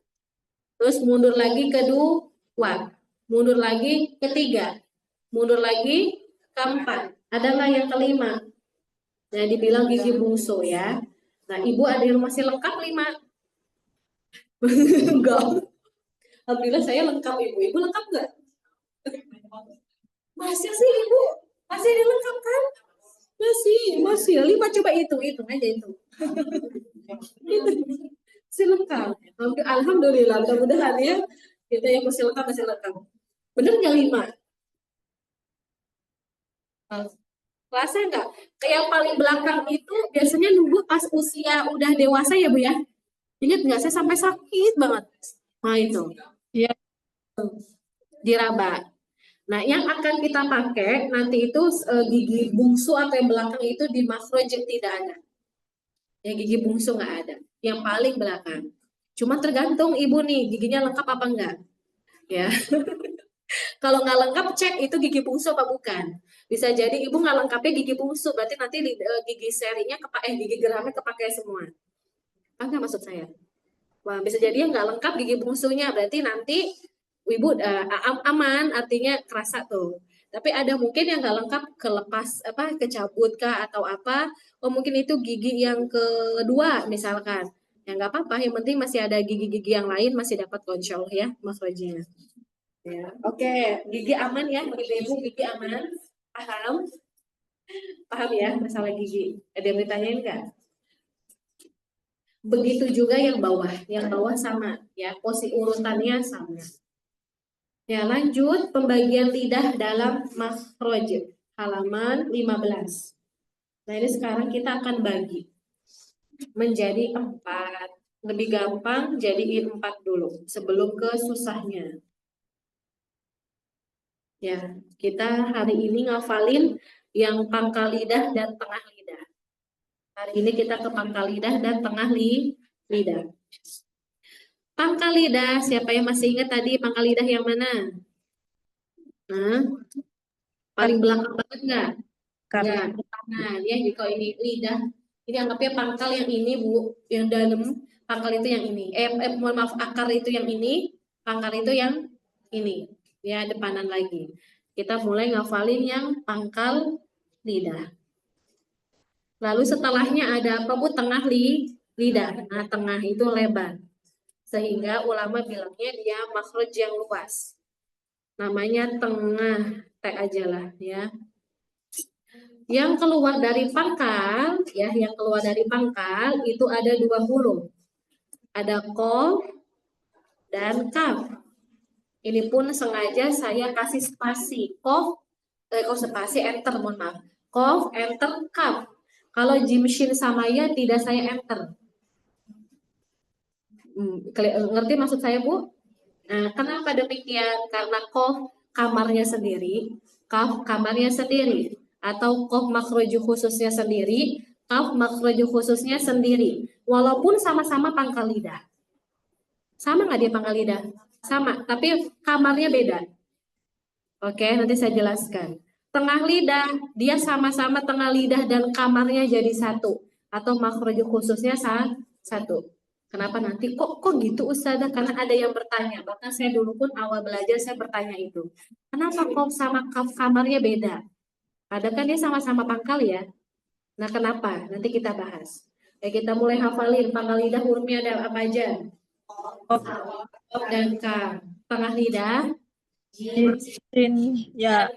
Terus mundur lagi kedua. Mundur lagi ketiga. Mundur lagi keempat. Ada nggak yang kelima? Nah, dibilang gigi bungsu ya. Nah, ibu ada yang masih lengkap 5? Enggak. Alhamdulillah saya lengkap ibu. Ibu lengkap nggak? Masih sih ibu. Masih ada lengkap kan? Masih. 5 coba hitung aja itu. Masih lengkap. Alhamdulillah, mudah-mudahan ya kita yang masih lengkap. Bener nggak 5? Kerasa nggak? Kayak yang paling belakang itu biasanya nunggu pas usia udah dewasa ya Bu ya? Ingat nggak? Saya sampai sakit banget. Nah itu. Iya. Diraba. Nah yang akan kita pakai nanti itu gigi bungsu atau yang belakang itu di makhraj tidak ada. Yang gigi bungsu nggak ada. Yang paling belakang. Cuma tergantung ibu nih giginya lengkap apa enggak. Ya. Kalau nggak lengkap cek itu gigi bungsu apa bukan. Bisa jadi ibu nggak lengkapnya gigi bungsu, berarti nanti gigi serinya gigi geramnya kepakai semua. Apa nggak maksud saya? Wah, bisa jadi yang nggak lengkap gigi bungsunya, berarti nanti ibu aman, artinya kerasa tuh. Tapi ada mungkin yang nggak lengkap kelepas kecabut kah atau apa? Oh mungkin itu gigi yang kedua misalkan. Ya nggak apa-apa, yang penting masih ada gigi-gigi yang lain masih dapat konsol ya makhrajnya. Ya, oke, gigi aman ya, ibu gigi aman, paham ya masalah gigi. Ada yang ditanyain nggak? Begitu juga yang bawah sama ya, posisi urutannya sama. Ya, lanjut pembagian lidah dalam makhraj, halaman 15. Nah, ini sekarang kita akan bagi menjadi 4. Lebih gampang jadiin 4 dulu sebelum ke susahnya. Ya, kita hari ini ngafalin yang pangkal lidah dan tengah lidah. Hari ini kita ke pangkal lidah dan tengah lidah. Pangkal lidah, siapa yang masih ingat tadi pangkal lidah yang mana? Nah, paling belakang banget nggak? Ya, kanan ya. Jika ini lidah, ini anggapnya pangkal yang ini Bu, yang dalam pangkal itu yang ini. Mohon maaf, akar itu yang ini, pangkal itu yang ini. Ya, depanan lagi. Kita mulai ngafalin yang pangkal lidah. Lalu setelahnya ada apa Bu? Tengah lidah. Nah, tengah itu lebar. Sehingga ulama bilangnya dia makhraj yang luas. Namanya tengah, T aja lah ya. Yang keluar dari pangkal, ya, yang keluar dari pangkal itu ada 2 huruf. Ada qaf dan kaf. Ini pun sengaja saya kasih spasi. Qaf spasi enter, mohon maaf. Qaf, enter, kaf. Kalau jim shin sama ya tidak saya enter. Ngerti maksud saya Bu? Nah, kenapa demikian? Karena qaf kamarnya sendiri, kaf kamarnya sendiri, atau qaf makhraj khususnya sendiri, kaf makhraj khususnya sendiri. Walaupun sama-sama pangkal lidah. Sama nggak dia pangkal lidah? Sama, tapi kamarnya beda. Oke, nanti saya jelaskan. Tengah lidah, dia sama-sama tengah lidah dan kamarnya jadi satu. Atau makhraj khususnya satu. Kenapa nanti kok gitu Ustazah? Karena ada yang bertanya. Bahkan saya dulu pun awal belajar saya bertanya itu. Kenapa kok sama kamarnya beda? Padahal kan dia sama-sama pangkal ya. Nah kenapa? Nanti kita bahas. Ya, kita mulai hafalin pangkal lidah hurufnya ada apa aja? Qaf dan kaf. Tengah lidah Ya.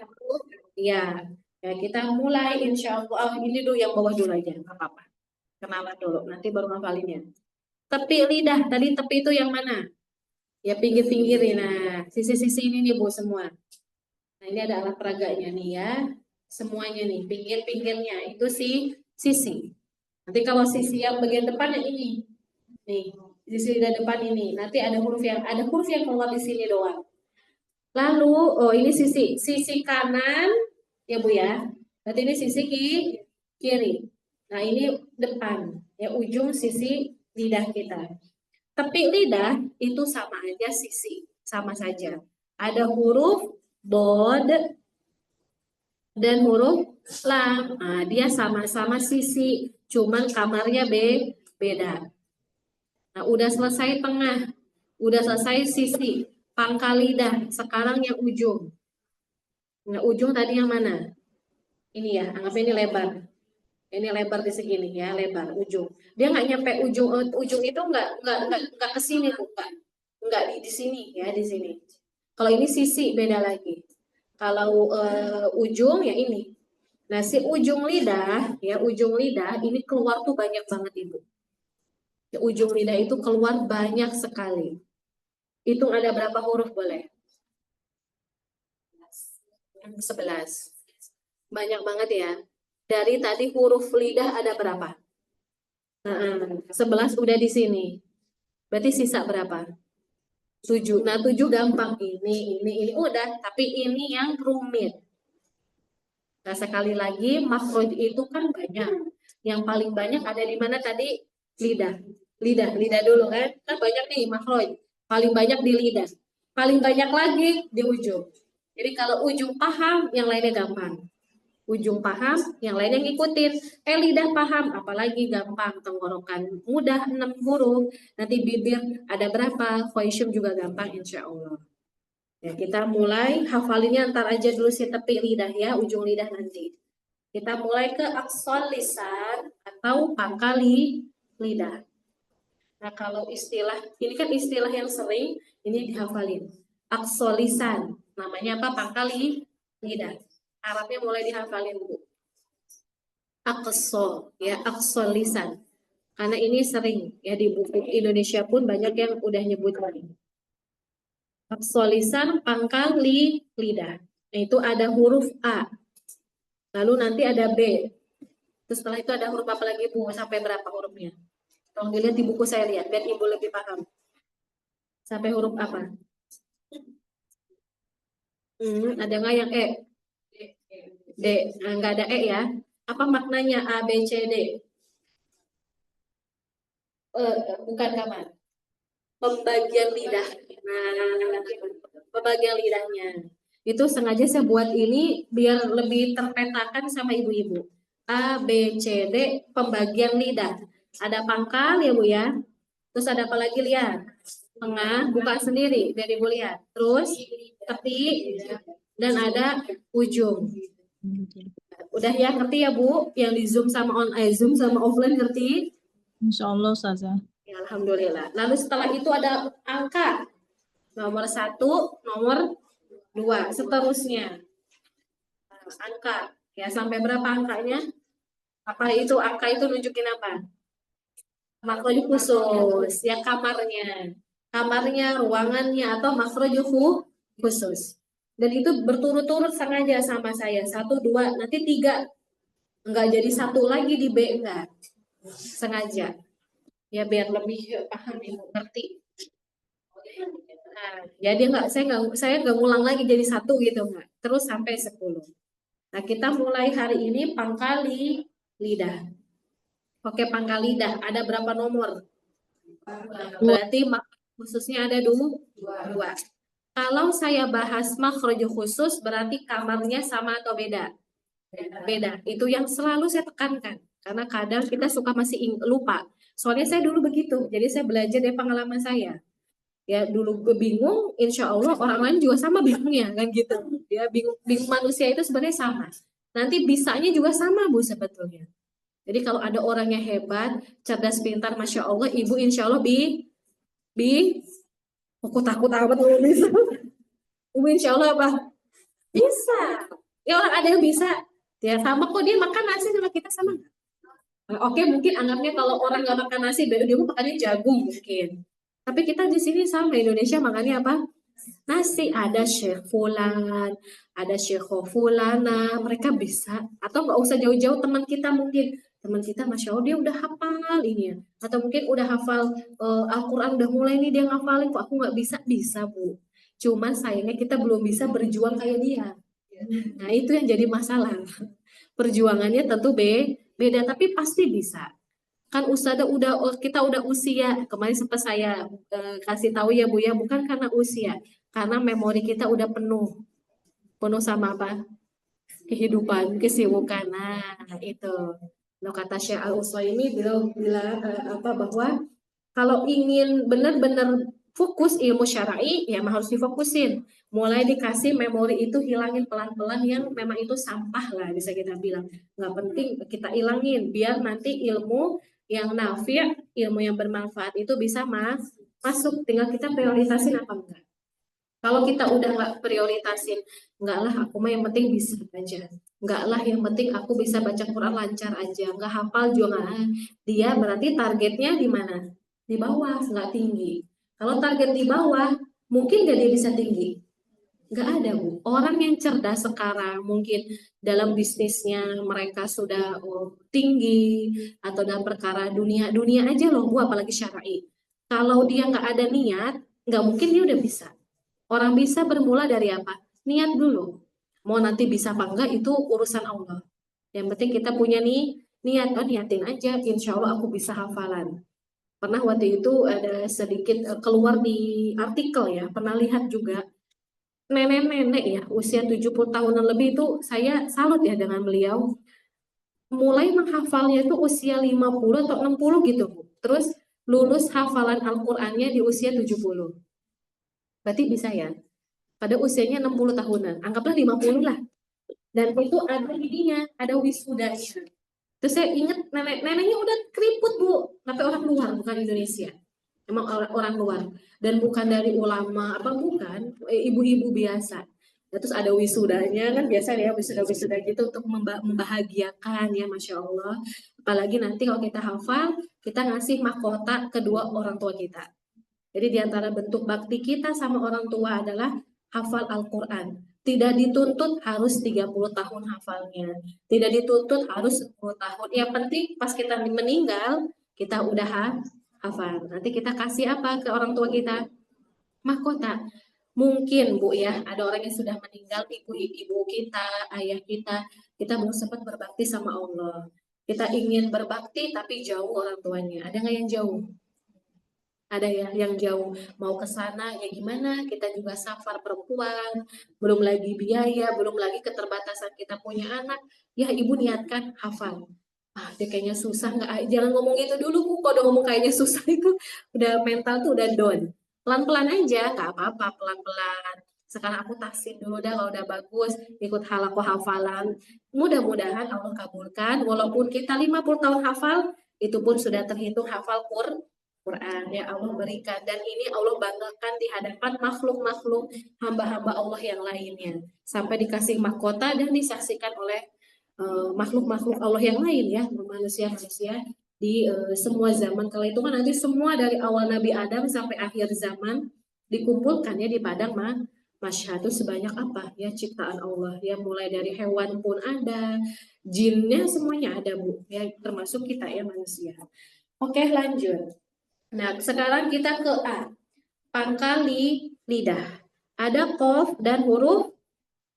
Ya, kita mulai insya Allah. Ini dulu yang bawah dulu aja, nggak apa-apa. Kenalan dulu, nanti baru ngafalinnya. Tepi lidah, tadi tepi itu yang mana? Ya pinggir-pinggir nih, nah sisi-sisi ini nih Bu semua. Nah ini ada alat peraganya nih ya, semuanya nih, pinggir-pinggirnya itu sisi. Nanti kalau sisi yang bagian depan yang ini, nih sisi lidah depan ini, nanti ada huruf yang keluar di sini doang. Lalu, ini sisi kanan, ya Bu ya. Berarti ini sisi kiri. Nah ini depan, ya ujung sisi lidah kita. Tepi lidah itu sama aja sisi, sama saja. Ada huruf bod dan huruf lam. Nah, dia sama-sama sisi, cuman kamarnya beda. Nah, udah selesai tengah, udah selesai sisi. Pangkal lidah, sekarang yang ujung. Nah, ujung tadi yang mana? Ini ya, anggap ini lebar. Ini lebar di segini ya, lebar ujung. Dia nggak nyampe ujung itu nggak ke sini bukan. Nggak di sini ya, di sini. Kalau ini sisi beda lagi. Kalau ujung ya ini. Nah, si ujung lidah ya, ujung lidah ini keluar tuh banyak banget Ibu. Ujung lidah itu keluar banyak sekali. Hitung ada berapa huruf boleh? 11. Banyak banget ya. Dari tadi huruf lidah ada berapa? 11 udah di sini. Berarti sisa berapa? 7. Nah, 7 gampang. Ini udah. Tapi ini yang rumit. Nah, sekali lagi, makhraj itu kan banyak. Yang paling banyak ada di mana tadi? Lidah. Lidah dulu kan? Kan banyak nih makhraj. Paling banyak di lidah. Paling banyak lagi di ujung. Jadi kalau ujung paham, yang lainnya gampang. Ujung paham, yang lainnya ngikutin. Lidah paham, apalagi gampang. Tenggorokan mudah, 6 huruf. Nanti bibir ada berapa? Khoisyum juga gampang insya Allah. Ya, kita mulai hafalinnya ntar aja dulu si tepi lidah ya, ujung lidah nanti. Kita mulai ke aqsal lisan atau pangkal lidah. Nah, kalau istilah, ini kan istilah yang sering, ini dihafalin. Aqsal lisan, namanya apa? Pangkal lidah. Arabnya mulai dihafalin, Bu. Aqsal, ya, aqsal lisan. Karena ini sering, ya di buku Indonesia pun banyak yang udah nyebut lagi. Aqsal lisan, pangkal lidah. Nah, itu ada huruf A. Lalu nanti ada B. Terus setelah itu ada huruf apa lagi, Bu? Sampai berapa hurufnya? Tolong dilihat di buku saya, lihat biar Ibu lebih paham. Sampai huruf apa? Ada nggak yang E? D. Nah, nggak ada E ya. Apa maknanya A, B, C, D? Bukan kamar. Pembagian lidah. Nah, pembagian lidahnya. Itu sengaja saya buat ini biar lebih terpetakan sama ibu-ibu. A, B, C, D, pembagian lidah. Ada pangkal ya Bu ya. Terus ada apa lagi, lihat. Tengah, buka sendiri biar Ibu lihat. Terus tepi dan ada ujung. Udah ya, ngerti ya Bu? Yang di Zoom sama Zoom sama offline ngerti? Insya Allah Ustazah. Ya, alhamdulillah. Lalu setelah itu ada angka. Nomor 1, nomor 2, seterusnya. Angka. Ya, sampai berapa angkanya? Apa itu angka itu nunjukin apa? Makhraj khusus, ya kamarnya. Kamarnya, ruangannya, atau makhraj khusus. Dan itu berturut-turut sengaja sama saya. 1, 2, nanti 3. Enggak jadi 1 lagi di B, enggak. Sengaja. Ya biar lebih paham, Ibu ngerti. Nah, jadi saya nggak ngulang lagi jadi 1 gitu enggak. Terus sampai 10. Nah, kita mulai hari ini pangkal lidah. Oke, pangkal lidah ada berapa nomor? Berarti khususnya ada 2. Kalau saya bahas makhraj khusus berarti kamarnya sama atau beda? Beda. Itu yang selalu saya tekankan. Karena kadang kita suka masih lupa. Soalnya saya dulu begitu. Jadi saya belajar dari pengalaman saya. Ya dulu gue bingung, insya Allah orang lain juga sama bingungnya kan gitu. Ya bingung manusia itu sebenarnya sama. Nanti bisanya juga sama Bu sebetulnya. Jadi kalau ada orang yang hebat, cerdas, pintar, masya Allah, Ibu insya Allah aku takut amat kalau bisa. Ibu insya Allah apa? Bisa. Ya orang ada yang bisa. Ya sama kok, dia makan nasi sama kita sama. Oke, mungkin anggapnya kalau orang nggak makan nasi, dia makannya jagung mungkin. Tapi kita di sini sama Indonesia makannya apa? Nasi. Ada Syekh Fulan, ada Syekh Fulana, mereka bisa. Atau nggak usah jauh-jauh teman kita mungkin. Teman kita Masya Allah dia udah hafal ini ya. Atau mungkin udah hafal Al-Quran, udah mulai nih dia ngafalin. Kok aku nggak bisa? Bisa Bu. Cuman sayangnya kita belum bisa berjuang kayak dia. Nah itu yang jadi masalah. Perjuangannya tentu beda, tapi pasti bisa. Kan Ustazah kita udah usia. Kemarin sempat saya kasih tahu ya Bu ya, bukan karena usia, karena memori kita udah penuh sama apa? Kehidupan, kesibukan. Nah itu. Nah, kata Syekh Al-Utsaimin beliau bilang bahwa kalau ingin benar-benar fokus ilmu syar'i ya harus difokusin. Mulai dikasih memori itu hilangin pelan-pelan yang memang itu sampah lah bisa kita bilang. Nggak penting kita ilangin biar nanti ilmu yang nafi', ilmu yang bermanfaat itu bisa masuk. Tinggal kita prioritasin apa enggak. Kalau kita udah nggak prioritasin, enggak lah aku mah yang penting bisa aja. Enggak lah yang penting aku bisa baca Quran lancar aja. Enggak hafal juga. Dia berarti targetnya di mana? di bawah, nggak tinggi. Kalau target di bawah, mungkin nggak dia bisa tinggi. Nggak ada, Bu. Orang yang cerdas sekarang mungkin dalam bisnisnya mereka sudah tinggi, atau dalam perkara dunia aja loh, Bu, apalagi syar'i. Kalau dia nggak ada niat, nggak mungkin dia udah bisa. Orang bisa bermula dari apa? Niat dulu. Mau nanti bisa apa enggak itu urusan Allah. Yang penting kita punya niat, niatin aja, insya Allah aku bisa hafalan. Pernah waktu itu ada sedikit keluar di artikel ya, pernah lihat juga nenek-nenek ya, usia 70 tahunan lebih itu saya salut ya dengan beliau. Mulai menghafalnya itu usia 50 atau 60 gitu, Bu. Terus lulus hafalan Al-Qur'annya di usia 70. Berarti bisa ya? Pada usianya 60 tahunan, anggaplah 50 lah. Dan itu ada ininya, ada wisudanya. Terus saya ingat neneknya udah keriput, Bu, tapi orang luar bukan Indonesia. Emang orang luar dan bukan dari ulama apa bukan, ibu-ibu biasa. Nah, terus ada wisudanya kan biasa ya, wisuda gitu untuk membahagiakan ya, Masya Allah. Apalagi nanti kalau kita hafal, kita ngasih mahkota kedua orang tua kita. Jadi diantara bentuk bakti kita sama orang tua adalah hafal Al-Quran. Tidak dituntut harus 30 tahun hafalnya. Tidak dituntut harus 10 tahun. Yang penting pas kita meninggal, kita udah hafal. Nanti kita kasih apa ke orang tua kita? Mahkota. Mungkin, Bu ya, ada orang yang sudah meninggal, ibu kita, ayah kita belum sempat berbakti sama Allah. Kita ingin berbakti tapi jauh orang tuanya. Ada nggak yang jauh? Ada ya yang jauh, mau ke sana ya gimana, kita juga safar perempuan, belum lagi biaya, belum lagi keterbatasan kita punya anak, ya ibu niatkan hafal. Dia kayaknya susah, nggak, jangan ngomong itu dulu, Bu. Kalau udah ngomong kayaknya susah itu, udah mental tuh udah down. Pelan-pelan aja, nggak apa-apa, pelan-pelan. Sekarang aku tahsin dulu dah, kalau udah bagus, ikut halakoh hafalan. Mudah-mudahan Allah kabulkan, walaupun kita 50 tahun hafal, itu pun sudah terhitung hafal Quran ya Allah berikan, dan ini Allah banggakan di hadapan makhluk-makhluk hamba-hamba Allah yang lainnya sampai dikasih mahkota dan disaksikan oleh makhluk-makhluk Allah yang lain ya, manusia-manusia di semua zaman. Kalau itu kan nanti semua dari awal Nabi Adam sampai akhir zaman dikumpulkan ya di padang masyhad itu sebanyak apa ya ciptaan Allah ya, mulai dari hewan pun ada, jinnya semuanya ada, Bu ya, termasuk kita ya manusia. Oke, lanjut. Nah, sekarang kita ke A. Pangkal lidah. Ada qaf dan huruf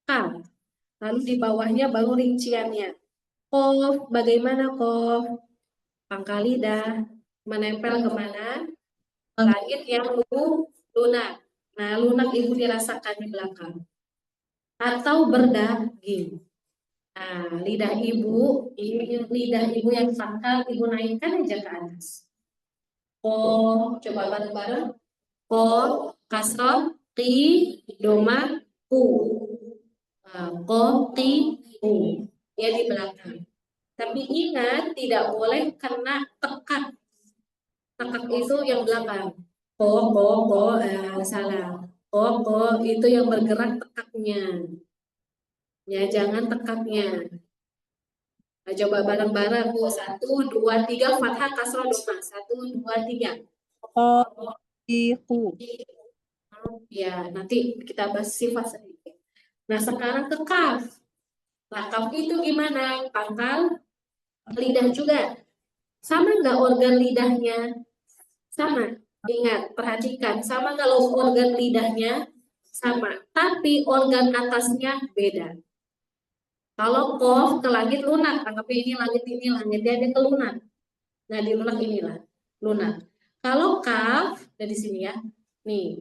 kaf. Lalu di bawahnya baru rinciannya. Qaf, bagaimana qaf? Pangkal lidah. Menempel kemana? Langit yang lunak. Nah, lunak ibu dirasakan di belakang. Atau berdaging. Nah, lidah ibu yang pangkal, ibu naikkan aja ke atas. Ko, coba bareng-bareng. Ko, kasroh, ti, doma, ku. Ko, ti, ku. Ya di belakang. Tapi ingat, tidak boleh kena tekak. Tekak itu yang belakang. Ko, salah. Ko, itu yang bergerak tekaknya. Ya, jangan tekaknya. Nah, coba bareng-bareng, Bu. 1, 2, 3, fathah, kasroh, doma. 1, 2, 3. Iku. Ya, nanti kita bahas sifat sedikit. Nah, sekarang ke kaf. Nah, kaf itu gimana? Pangkal lidah juga. Sama nggak organ lidahnya? Sama. Ingat, perhatikan. Sama kalau organ lidahnya? Sama. Tapi organ atasnya beda. Kalau kof ke langit lunak, anggap ini langitnya ada ke lunak. Nah, di lunak inilah lunak. Kalau kaf dari sini ya, nih.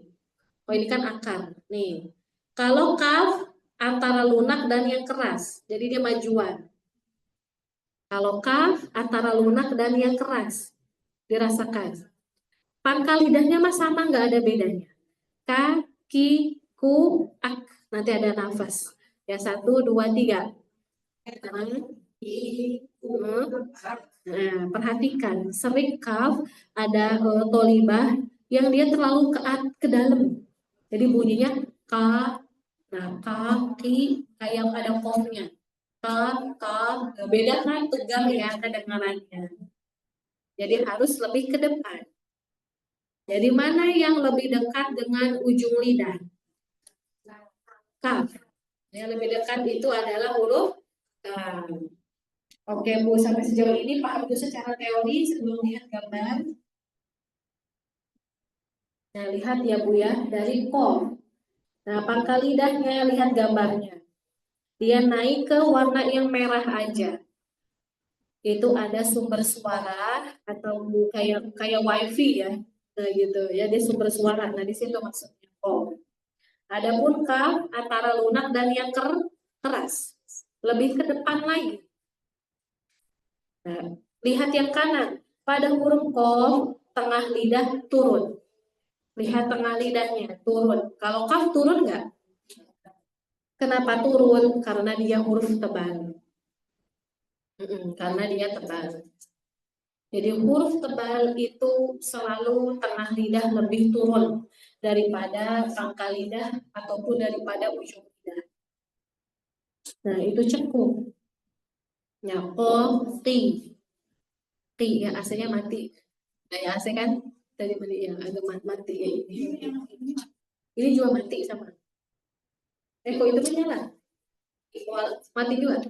Oh, ini kan akar, nih. Kalau kaf antara lunak dan yang keras, jadi dia majuan. Kalau kaf antara lunak dan yang keras, dirasakan. Pangkal lidahnya mah sama, nggak ada bedanya. Ka, ki, ku, ak. Nanti ada nafas. Ya, 1, 2, 3. Nah, perhatikan, sering kaf ada tolibah yang dia terlalu ke dalam. Jadi bunyinya ka, nah ki, kayak ada kofnya. Ka, beda kan, tegang ya kedengarannya. Jadi harus lebih ke depan. Jadi mana yang lebih dekat dengan ujung lidah? Kaf. Yang lebih dekat itu adalah huruf kaf. Oke Bu, sampai sejauh ini paham itu secara teori sebelum lihat gambar. Nah, lihat ya Bu ya, dari kof. Nah, pangkal lidahnya, lihat gambarnya. Dia naik ke warna yang merah aja. Itu ada sumber suara atau kayak kayak wifi ya. Nah, gitu ya, dia sumber suara. Nah, di situ maksudnya kof. Adapun kaf antara lunak dan yang keras. Lebih ke depan lagi. Nah, lihat yang kanan. Pada huruf kof, tengah lidah turun. Lihat tengah lidahnya, turun. Kalau kaf turun nggak? Kenapa turun? Karena dia huruf tebal. Karena dia tebal. Jadi huruf tebal itu selalu tengah lidah lebih turun daripada pangkal lidah ataupun daripada ujung lidah. Nah, itu cekung. Ya, kof, ti. Ti, ya aslinya mati. Nah, ya AC kan tadi ya agak mati ya ini. Ini juga mati sama. Kok itu menyala? Mati juga.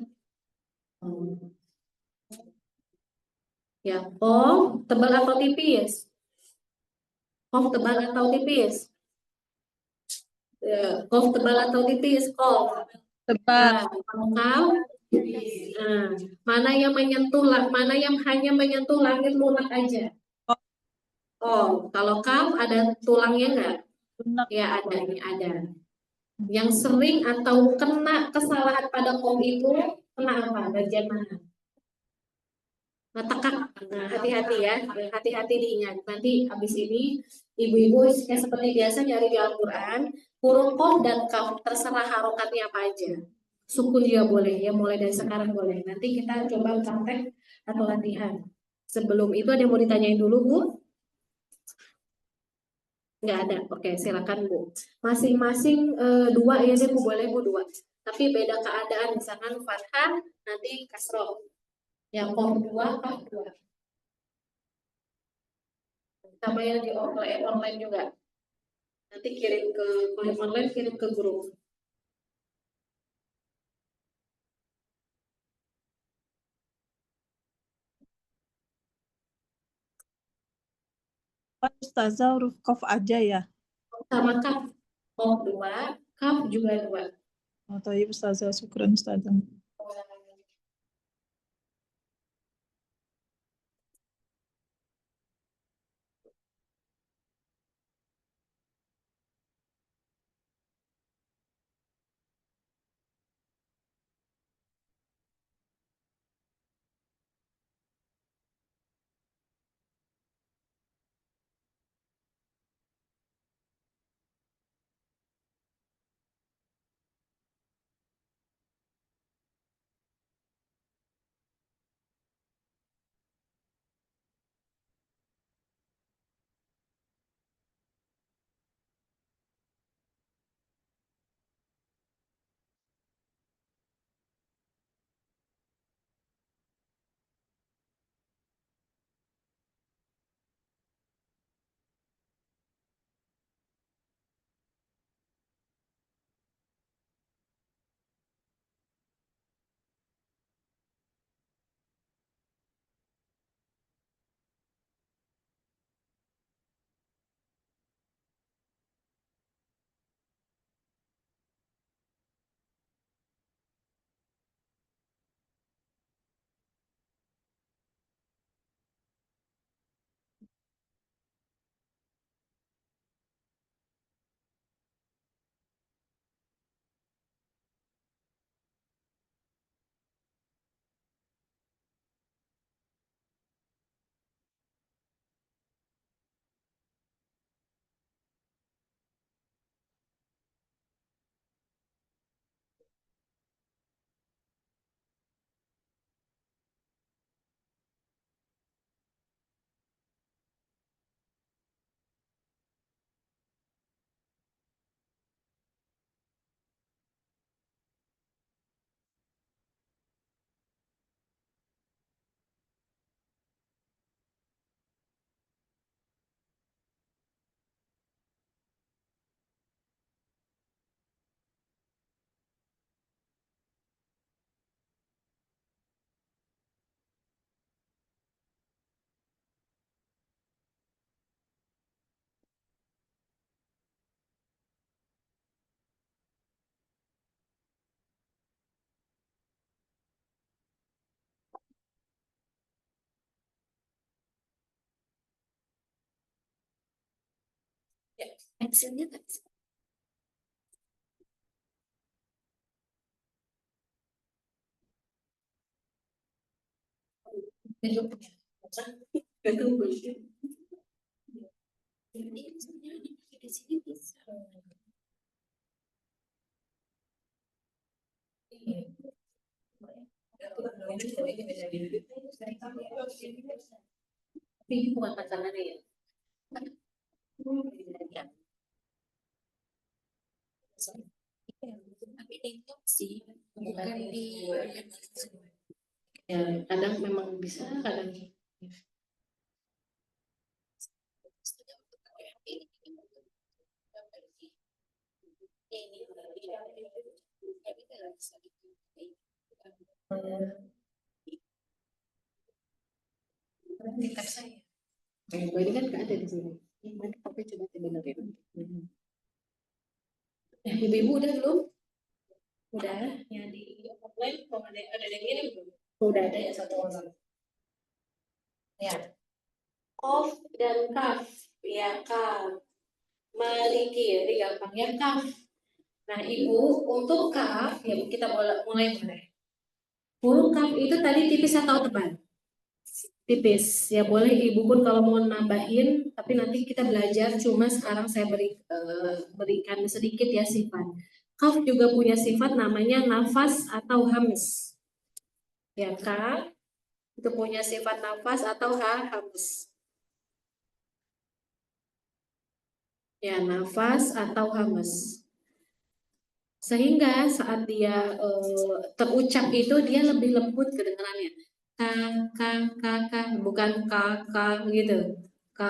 Ya, kof tebal atau tipis? Kof tebal atau tipis? Ya, kof tebal atau tipis? Kof. Tebal. Nah, nah, mana yang menyentuh mana yang hanya menyentuh langit lunak aja? Oh, kalau kaf ada tulangnya nggak? Lunak. Ya ada, ini ada. Yang sering atau kena kesalahan pada kof itu kena apa? Bagian mana? Nah, tekak. Nah, hati-hati ya, hati-hati diingat. Nanti habis ini ibu-ibu yang seperti biasa nyari di Al-Quran, huruf kof dan kaf terserah harokatnya apa aja. Sukun juga boleh, ya mulai dari sekarang boleh. Nanti kita coba praktek atau latihan. Sebelum itu ada yang mau ditanyain dulu, Bu? Nggak ada. Oke, silakan Bu. Masing-masing dua ya deh Bu, boleh Bu dua. Tapi beda keadaan, misalkan fathah, nanti kasroh. Yang kof dua, kaf dua. Sama yang di online juga. Nanti kirim ke kuliah online, kirim ke grup. Pak Ustazah huruf kof aja ya? Sama kaf, kof dua, kaf juga dua. Oh, tadi Ustazah, syukran Ustazah. Ya, pensilnya nggak bisa. Ini sebenarnya di sini bisa. Tapi ini bukan pasangannya ya. Tapi itu sih bukan di ya kadang memang bisa kadang kitab saya. Ini kan nggak ada di sini. Ini tapi coba dibenerin. Ibu-ibu udah belum? Udah? Yang di offline ada yang ngirim belum? Udah ada ya satu orang. Ya. Kof dan kaf. Ya kaf. Maliki jadi gampangnya kaf. Nah ibu untuk kaf ya kita mulai. Huruf kaf itu tadi tipis atau tebal? Tipis. Ya boleh ibu pun kalau mau nambahin, tapi nanti kita belajar. Cuma sekarang saya berikan sedikit ya sifat. Kaf juga punya sifat namanya nafas atau hams. Ya kaf itu punya sifat nafas atau hams. Ya nafas atau hams. Sehingga saat dia terucap itu dia lebih lembut kedengarannya. K, bukan k gitu. K,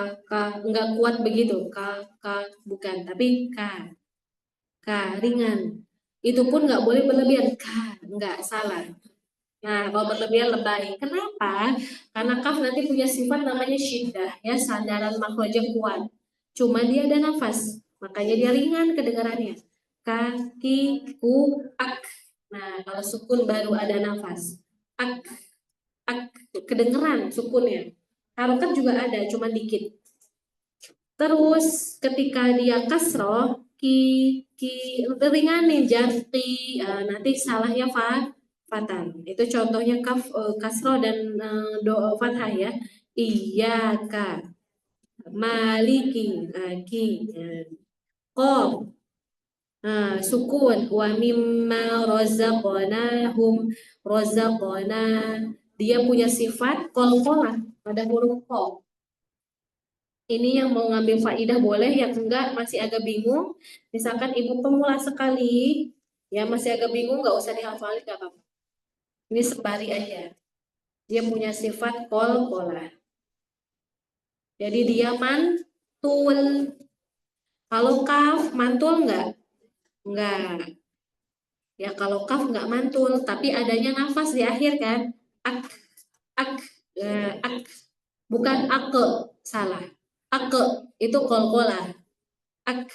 enggak kuat begitu. K, bukan, tapi K, ringan. Itu pun enggak boleh berlebihan. K, enggak salah. Nah, kalau berlebihan lebay. Kenapa? Karena kaf nanti punya sifat namanya syiddah, ya sandaran makhrajnya kuat. Cuma dia ada nafas, makanya dia ringan kedengarannya. Kaki, ku, ak. Nah, kalau sukun baru ada nafas. Ak, kedengeran sukunnya. Harokat juga ada, cuma dikit. Terus ketika dia kasroh, ringanin jati, nanti salahnya fathah. Itu contohnya kasroh dan fathah ya. Iyyaka, maliki, ki, qaf. Sukun wa mimma razaqnahum razaqna dia punya sifat qalqalah pada huruf qaf. Ini yang mau ngambil faidah boleh, yang enggak masih agak bingung. Misalkan ibu pemula sekali, ya masih agak bingung, nggak usah dihafalin nggak apa-apa. Ini sembari aja. Dia punya sifat qalqalah. Jadi dia mantul. Kalau kaf mantul nggak? Enggak. Ya kalau kaf nggak mantul, tapi adanya nafas di akhir kan? Ak, ak, bukan ake, salah. Ake itu qalqalah. Ak,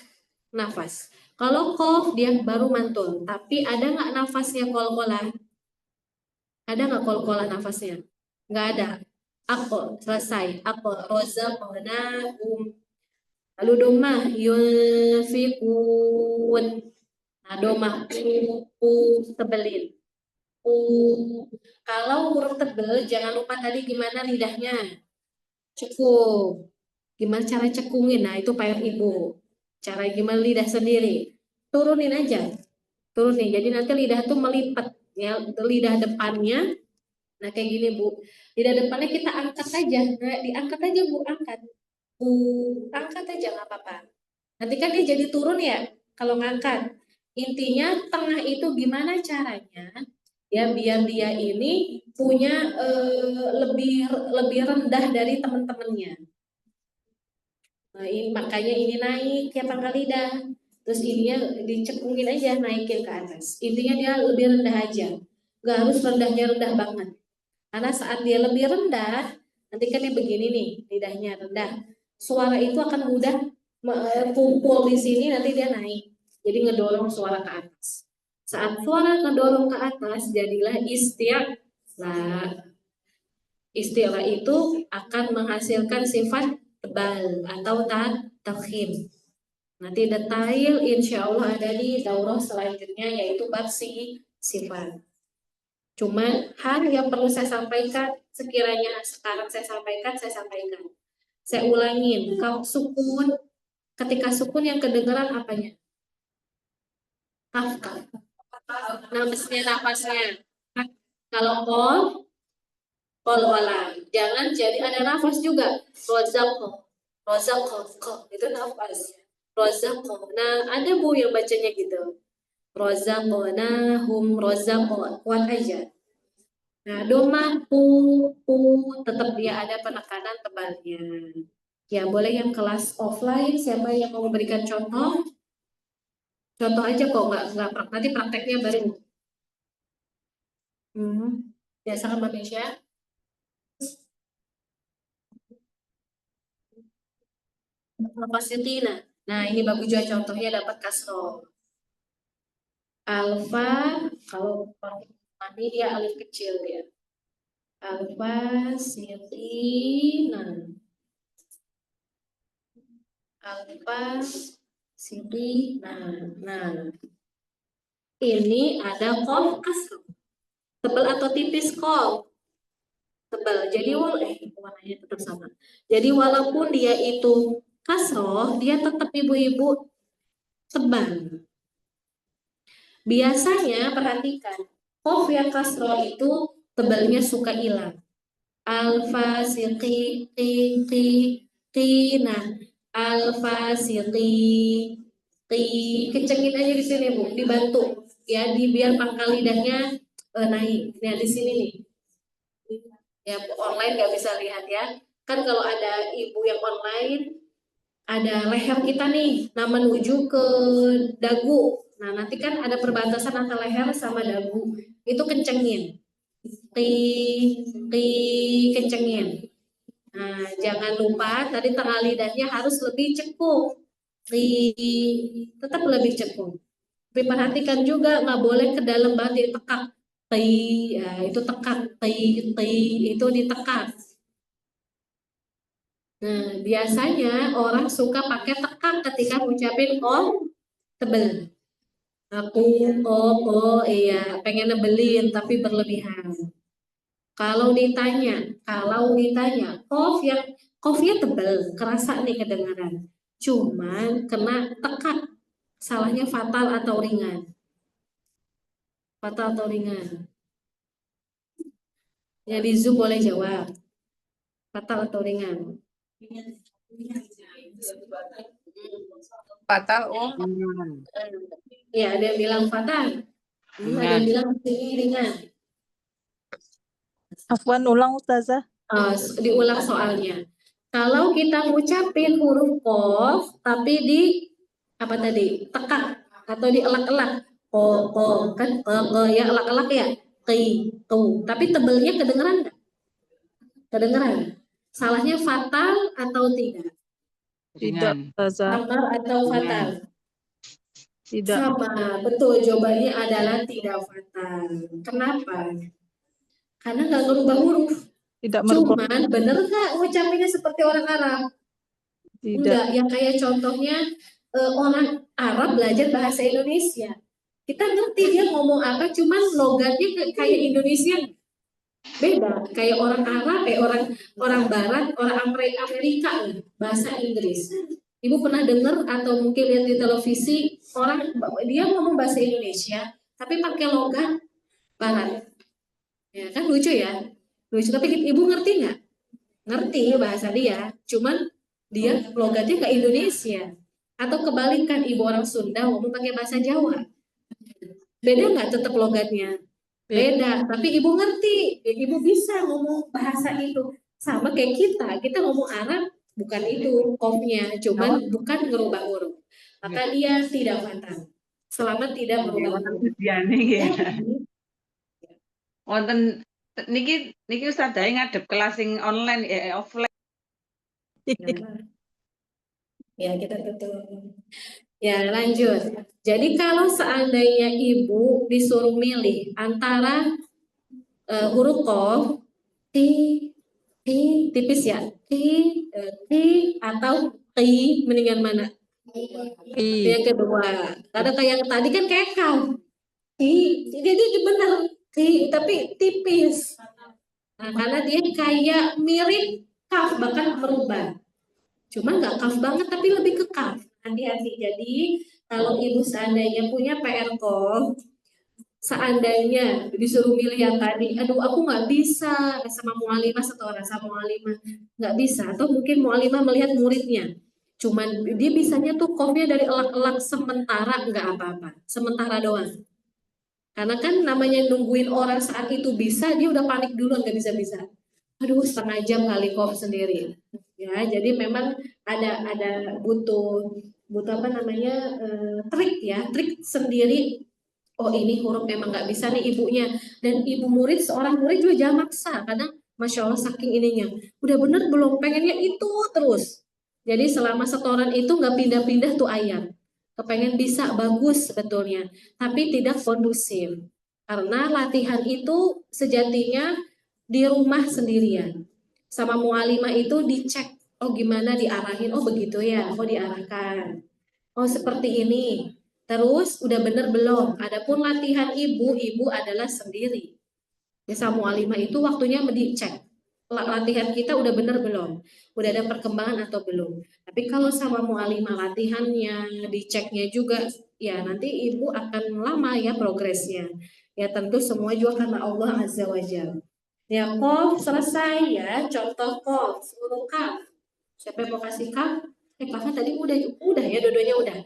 nafas. Kalau qaf dia baru mantul, tapi ada nggak nafasnya qalqalah? Ada nggak qalqalah nafasnya? Nggak ada. Aku selesai. Aku razaqnahum. Lalu domah yunfikun. Nah, domah tebelin. Kalau huruf tebel jangan lupa tadi gimana lidahnya. Cekung. Gimana cara cekungin? Nah, itu PR ibu. Cara gimana lidah sendiri. Turunin aja. Turunin. Jadi nanti lidah tuh melipat ya, lidah depannya. Nah, kayak gini, Bu. Lidah depannya kita angkat aja. Nah, diangkat aja, Bu, angkat. Angkat aja nggak apa-apa. Nanti kan dia jadi turun ya kalau ngangkat. Intinya tengah itu gimana caranya ya biar dia ini punya lebih rendah dari teman-temannya. Nah, makanya ini naik ya pangkal lidah. Terus ininya dicekungin aja naikin ke atas. Intinya dia lebih rendah aja. Gak harus rendahnya rendah banget. Karena saat dia lebih rendah, nanti kan dia begini nih, lidahnya rendah. Suara itu akan mudah kumpul di sini, nanti dia naik. Jadi ngedorong suara ke atas. Saat suara ngedorong ke atas, jadilah isti'la. Isti'la itu akan menghasilkan sifat tebal atau tafkhim. Nanti detail insya Allah ada di daurah selanjutnya yaitu bab sifat. Cuman hal yang perlu saya sampaikan sekiranya sekarang saya sampaikan. Saya ulangin, kalau sukun, ketika sukun yang kedengeran apanya? Kaf. Nafasnya. Kalau kol wala. Jangan jadi ada nafas juga. Rozaqo. Itu nafas. Rozaqo. Nah, ada bu yang bacanya gitu. Rozaqonahum rozaqo. Kuat aja. Nah, doma pu tetap dia ada penekanan tebalnya. Ya, boleh yang kelas offline, siapa yang mau memberikan contoh? Contoh aja kok, nggak nanti prakteknya baru. Ya, sangat Mbak Mesya. Alfasitina. Nah, ini bagus juga contohnya dapat kasroh. Alfa, kalau ini dia alif kecil ya. Alfasitina. Nah, ini ada qaf kasroh. Tebal atau tipis qaf? Tebal. Jadi warnanya tetap sama. Jadi walaupun dia itu kasroh, dia tetap ibu-ibu tebal. Biasanya perhatikan, qaf yang kasroh itu tebalnya suka hilang. Al-fasiqi, nah, al-fasiqi, kencengin aja di sini Bu, dibantu ya, biar pangkal lidahnya naik. Nah, di sini nih. Ya, online nggak bisa lihat ya. Kan kalau ada ibu yang online, ada leher kita nih, nah menuju ke dagu. Nah, nanti kan ada perbatasan antara leher sama dagu. Itu kencengin. Kencengin. Nah, jangan lupa tadi tengah lidahnya harus lebih cekung. Tetap lebih cekung. Tapi perhatikan juga nggak boleh ke dalam banget ditekak. Ya, itu tekak. Itu ditekak. Nah, biasanya orang suka pakai tekak ketika ngucapin tebel. Aku, iya, pengen nebelin tapi berlebihan. Kalau ditanya, kofnya tebel, kerasa nih kedengaran. Cuman kena tekak, salahnya fatal atau ringan. Ya di Zoom boleh jawab. Fatal atau ringan? Fatal, Ya, ada yang bilang fatal. Ada yang bilang ringan. Afwan ulang Ustazah. Diulang soalnya. Kalau kita ngucapin huruf qaf tapi di apa tadi? Tekak atau dielak-elak. Kan ya elak-elak ya. Tapi tebelnya kedengeran enggak? Kedengeran. Salahnya fatal atau tidak? Tidak Ustazah. Fatal atau fatal? Tidak. Sama, betul. Jawabannya adalah tidak fatal. Kenapa? Karena nggak ngerubah huruf. Tidak merubah. Cuman bener nggak ngucapinnya seperti orang Arab? Tidak. Enggak, yang kayak contohnya orang Arab belajar bahasa Indonesia. Kita ngerti dia ngomong apa, cuman logatnya kayak Indonesia. Beda, kayak orang Arab, orang Barat, orang Amerika, bahasa Inggris. Ibu pernah dengar atau mungkin lihat di televisi orang dia ngomong bahasa Indonesia, tapi pakai logat Barat. Ya kan lucu ya, lucu. Tapi ibu ngerti nggak? Ngerti bahasa dia, cuman dia logatnya ke Indonesia. Atau kebalikan, ibu orang Sunda ngomong pakai bahasa Jawa. Beda nggak tetap logatnya? Beda, tapi ibu ngerti, ibu bisa ngomong bahasa itu. Sama kayak kita ngomong Arab, bukan itu qafnya, cuman bukan ngerubah huruf. Maka dia tidak fatal. Selama tidak merubah huruf. Wonten niki Ustazah ngadep kelas sing online offline. Ya, kita tutup. Ya, lanjut. Jadi kalau seandainya ibu disuruh milih antara huruf qaf, tipis ya, atau mendingan mana? Ki. Yang kedua, karena kayak yang tadi kan kayak kaf. Jadi benar tapi tipis. Nah, karena dia kayak mirip kaf bahkan berubah. Cuma nggak kaf banget tapi lebih ke kaf. Hati-hati. Jadi kalau ibu seandainya punya PR kok, seandainya disuruh milih yang tadi, aduh aku nggak bisa sama mualimah setoran sama mualimah nggak bisa, atau mungkin mualimah melihat muridnya, cuman dia bisanya tuh kofnya dari elak-elak sementara nggak apa-apa, sementara doang. Karena kan namanya nungguin orang saat itu bisa, dia udah panik duluan nggak bisa-bisa. Aduh setengah jam kali kof sendiri. Ya, jadi memang ada butuh apa namanya trik sendiri. Oh ini huruf memang nggak bisa nih ibunya, dan ibu murid seorang murid juga jangan maksa, kadang masya Allah saking ininya udah bener belum pengennya itu terus, jadi selama setoran itu nggak pindah-pindah tuh ayat, kepengen bisa bagus sebetulnya tapi tidak kondusif, karena latihan itu sejatinya di rumah sendirian sama mualimah itu dicek, oh gimana diarahin, oh begitu ya, oh diarahkan, oh seperti ini. Terus udah bener belum? Adapun latihan ibu adalah sendiri. Ya sama mualimah itu waktunya dicek. Latihan kita udah bener belum? Udah ada perkembangan atau belum? Tapi kalau sama mualimah latihannya, diceknya juga, ya nanti ibu akan lama ya progresnya. Ya tentu semua juga karena Allah Azza wa Jalla. Ya kof selesai ya, contoh kof, huruf kaf. Siapa yang mau kasih kaf? Kafnya tadi udah ya, dua-duanya udah.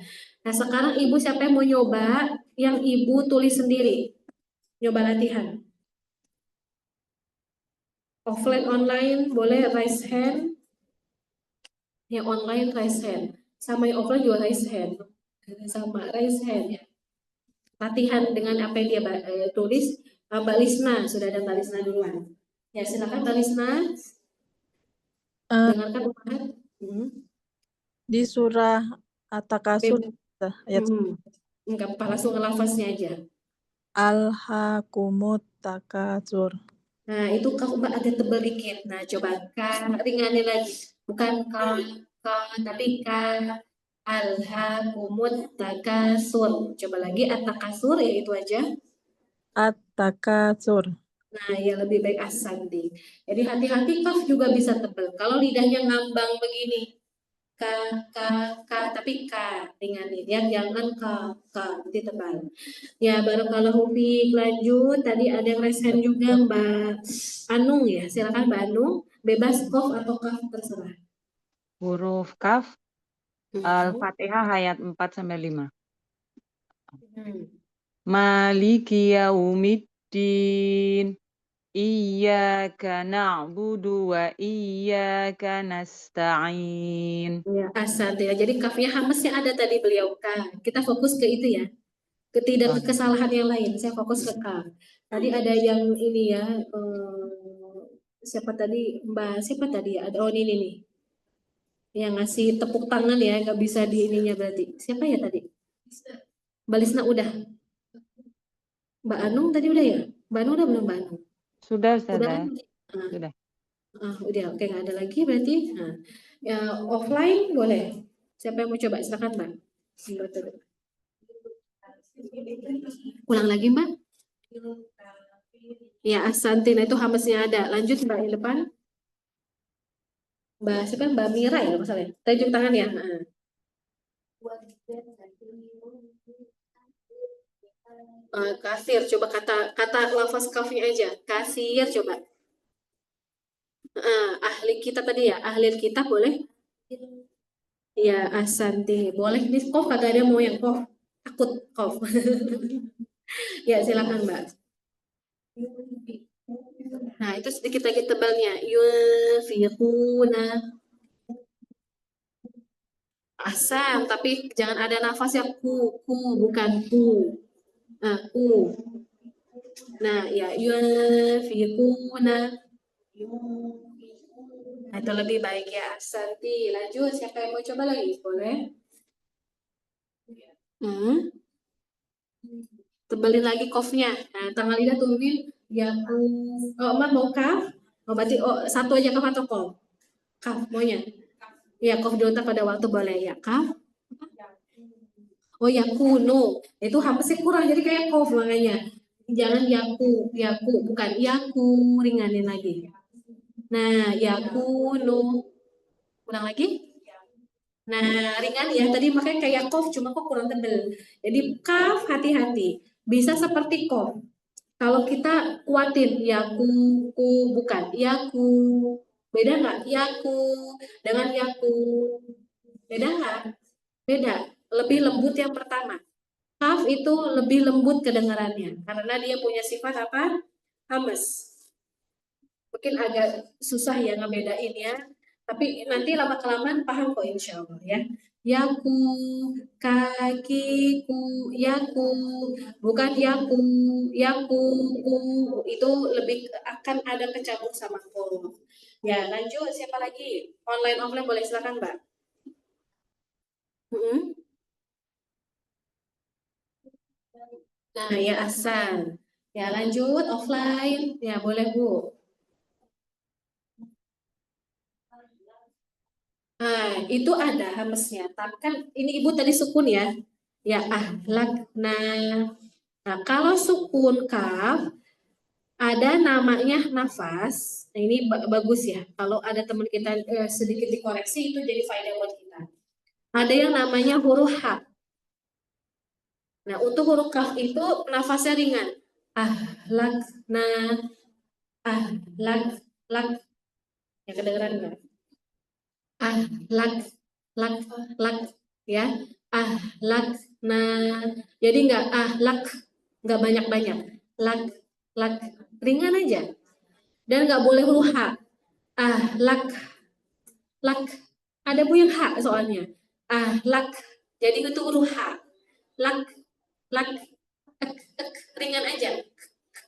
Nah sekarang ibu siapa yang mau nyoba yang ibu tulis sendiri? Nyoba latihan. Offline online boleh raise hand. Yang online raise hand. Sama yang offline juga raise hand. Sama raise hand ya. Latihan dengan apa yang dia tulis. Mbak Lisna, sudah ada Mbak Lisna duluan. Ya silakan Mbak Lisna. Dengarkan Umat. Di surah At-Takasur ayat Enggak apa, langsung ngelafaznya aja. Alhaakumut takasur. Nah, itu kalau Mbak agak tebal dikit. Nah, coba ringanin lagi. Bukan tapi alhaakumut takasur. Coba lagi at-takasur ya itu aja. At-Takasur. Nah, ya lebih baik asandi. Jadi hati-hati kaf juga bisa tebal. Kalau lidahnya ngambang begini, tapi ringanin ya, jangan nanti tebal. Ya, barakallahu fiik. Lanjut, tadi ada yang raise hand juga Mbak Anung ya. Silakan Mbak Anung, bebas kof atau kaf terserah. Huruf kaf Al-Fatihah ayat 4 sampai 5. Maliki yaumiddin. Iyyaka na'budu wa iyyaka nasta'in. Ya, asal ya. Jadi kafnya hamesnya ada tadi beliau kaf. Kita fokus ke itu ya. Tidak ke kesalahan yang lain. Saya fokus ke kaf. Tadi ada yang ini ya. Siapa tadi? Mbak siapa tadi ya? Ada ini nih. Yang ngasih tepuk tangan ya, nggak bisa di ininya berarti. Siapa ya tadi? Mbak Lisna udah. Mbak Anung tadi udah ya? Mbak Anung udah belum Mbak Anung? Sudah, Udah kan? Sudah. Udah, oke nggak ada lagi berarti. Nah, ya offline boleh. Siapa yang mau coba? Silakan Mbak. Ulang lagi Mbak. Ya Asantina itu hamesnya ada. Lanjut Mbak yang depan. Mbak siapa? Mbak Mira ya masalahnya. Tunjuk tangan ya. Kasir, coba kata lafaz kafnya aja. Kasir coba. Ahli kita tadi ya, ahli kita boleh? Ya, asanti. Boleh nih kof, kagak ada mau yang kof. Takut kof. Ya, silakan Mbak. Nah, itu sedikit lagi tebalnya. Yunfiquna. Asam, tapi jangan ada nafas yang ku bukan ku. Ku. Nah, ya yunfiquna. Nah, itu lebih baik ya. Santi, lanjut. Siapa yang mau coba lagi? Boleh? Tebelin lagi kofnya. Nah, tangan lidah turunin. Ya, oh, Mbak mau kaf? Oh, berarti satu aja kaf atau kof? Kaf, maunya? Ya, kof dulu pada waktu boleh ya. Kaf? Oh yakunu, itu hampir kurang jadi kayak kof makanya. Jangan yaku, bukan yaku, ringanin lagi. Nah, yakunu. Ulang lagi. Nah, ringan ya. Tadi makanya kayak kof, cuma kok kurang tebel. Jadi kaf hati-hati. Bisa seperti kof. Kalau kita kuatin yaku, bukan yaku. Beda nggak? Yaku dengan yaku. Beda nggak? Beda. Lebih lembut yang pertama. Kaf itu lebih lembut kedengarannya karena dia punya sifat apa? Hamas. Mungkin agak susah ya ngebedain ya. Tapi nanti lama-kelamaan paham kok insya Allah ya. Yaku, kakiku, yaku, bukan yaku, yaku, ku. Itu lebih akan ada kecampur sama ko. Ya lanjut, siapa lagi? Online, offline boleh silakan Mbak. Nah ya asal. Ya lanjut, offline. Ya boleh Bu. Nah, itu ada hamesnya. Tapi kan ini Ibu tadi sukun ya. Ya ahlak. Nah, kalau sukun kaf ada namanya nafas. Nah, ini bagus ya. Kalau ada teman kita sedikit dikoreksi itu jadi faedah buat kita. Ada yang namanya huruf H. Nah, untuk huruf kaf itu nafasnya ringan. Ahlak. Nah, ahlak. Lak. Ya kedengeran nggak? Lak ya, nah jadi nggak banyak lak ringan aja dan nggak boleh huruf h, lak ada bu yang h soalnya, jadi itu huruf h, lak ringan aja,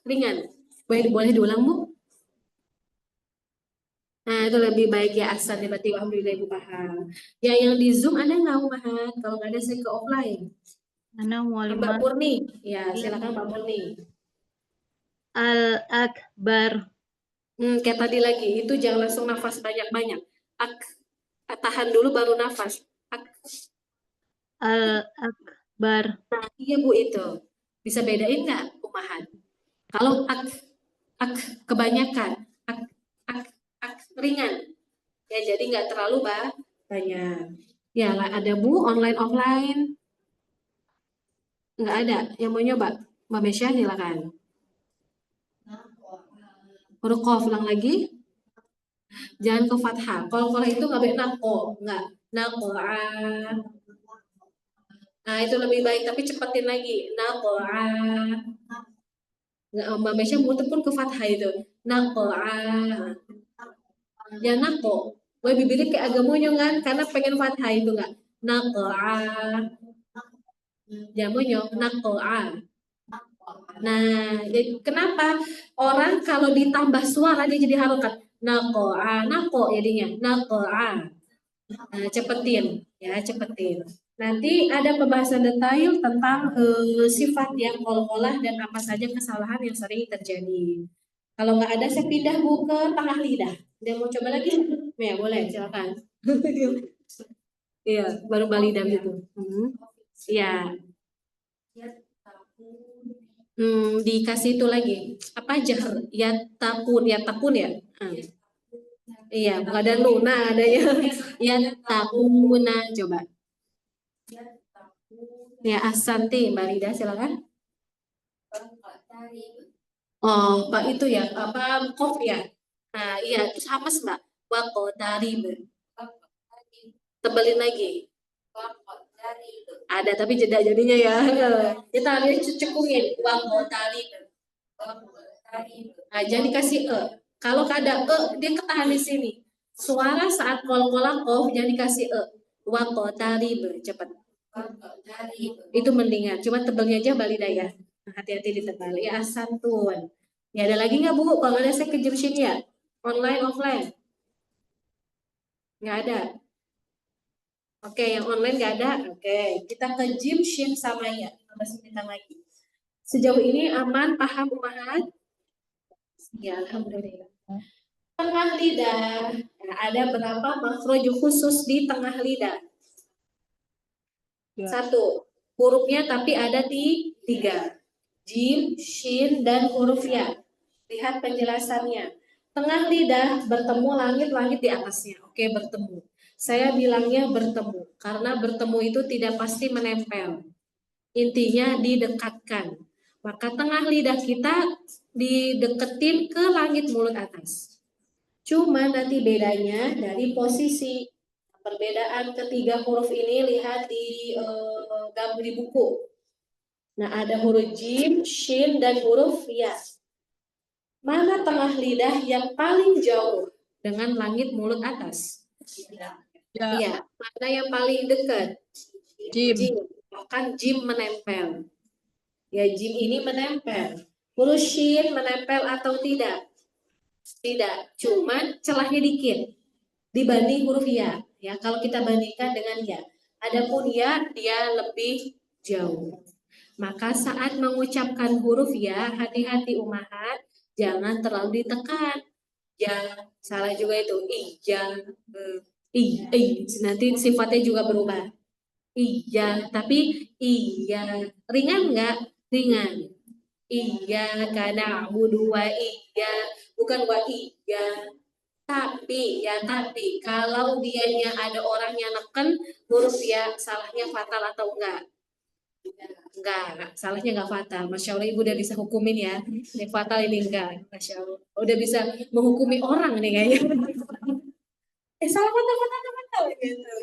ringan. Boleh diulang Bu? Nah, itu lebih baik ya asal ya, berarti alhamdulillah Ibu paham. Ya yang di Zoom ada nggak Umahat? Kalau nggak ada saya ke offline. Ana Mbak Murni, ya silakan Mbak Murni. Al-Akbar. Kayak tadi lagi, itu jangan langsung nafas banyak-banyak. Tahan dulu baru nafas. Al-Akbar. Nah, iya Bu itu. Bisa bedain nggak Umahat? Kalau kebanyakan, ringan. Ya jadi nggak terlalu banyak. Ya ada Bu online offline. Nggak ada yang mau nyoba. Mbak Mesya silakan. Huruf kof ulang lagi. Jangan ke fathah. Kalau itu nggak baik nako, nggak nako. Nah itu lebih baik tapi cepetin lagi. Nako. Mbak Mesya muter pun ke fathah itu. Nako. Ya nako. Gue bibirnya kayak agak monyong kan karena pengen fathah itu nggak. Nako. Ya monyong. Nako. Nah, jadi kenapa orang kalau ditambah suara dia jadi harokat nako jadinya nakoa. Nah, cepetin ya, cepetin. Nanti ada pembahasan detail tentang sifat yang kol-kolah dan apa saja kesalahan yang sering terjadi. Kalau nggak ada saya pindah Bu ke tengah lidah. Dia mau coba lagi? Ya boleh, silakan. Iya, baru balidah gitu. Iya. Dikasih itu lagi apa jahr ya takun ya iya nggak ada luna adanya ya takuna coba ya asanti Mbak Lida silakan. Oh Pak itu ya apa kof ya, nah iya itu sama Mbak wako tarib tebelin lagi ada tapi jeda jadinya ya kita lihat cekungin wako tarib. Nah, jadi kasih kalau ada dia ketahan di sini. Suara saat kol-kolah kof jangan dikasih wako tarib cepat. Itu mendingan. Cuma tebelnya aja balida ya. Hati-hati ditebal. Ya asantun. Ya ada lagi nggak Bu? Kalau ada saya ke Jimshin ya. Online offline. Nggak ada. Oke, yang online nggak ada. Oke, kita ke Jimshin sama ya. 15 menit lagi. Sejauh ini aman, paham Umahat? Ya, alhamdulillah. Tengah lidah. Nah, ada berapa makhraj khusus di tengah lidah? Ya. 1. hurufnya tapi ada di 3. Jim, shin, dan huruf ya. Lihat penjelasannya. Tengah lidah bertemu langit-langit di atasnya. Oke, bertemu. Saya bilangnya bertemu karena bertemu itu tidak pasti menempel. Intinya didekatkan. Maka tengah lidah kita dideketin ke langit mulut atas. Cuma nanti bedanya dari posisi. Perbedaan ketiga huruf ini lihat di gambar di buku. Nah, ada huruf jim, shin, dan huruf ya. Mana tengah lidah yang paling jauh dengan langit mulut atas? Ya, Iya. Mana yang paling dekat? Jim. Jim. Bahkan jim menempel. Ya, jim ini menempel. Huruf shin menempel atau tidak? Tidak. Cuman celahnya dikit dibanding huruf ya. Ya, kalau kita bandingkan dengan ya. Adapun ya, dia lebih jauh. Maka saat mengucapkan huruf ya, hati-hati umahat, jangan terlalu ditekan. Ya, salah juga itu. Nanti sifatnya juga berubah. Iya, tapi iya. Ringan nggak? Ringan. Iya, karena wa iya. Bukan wa iya. Tapi kalau dianya ada orang yang neken huruf ya, salahnya fatal atau enggak? Enggak, salahnya enggak fatal. Masya Allah, Ibu udah bisa hukumin ya. Ini fatal, ini enggak. Masya Allah, udah bisa menghukumi orang nih kayaknya. Salah fatal gitu.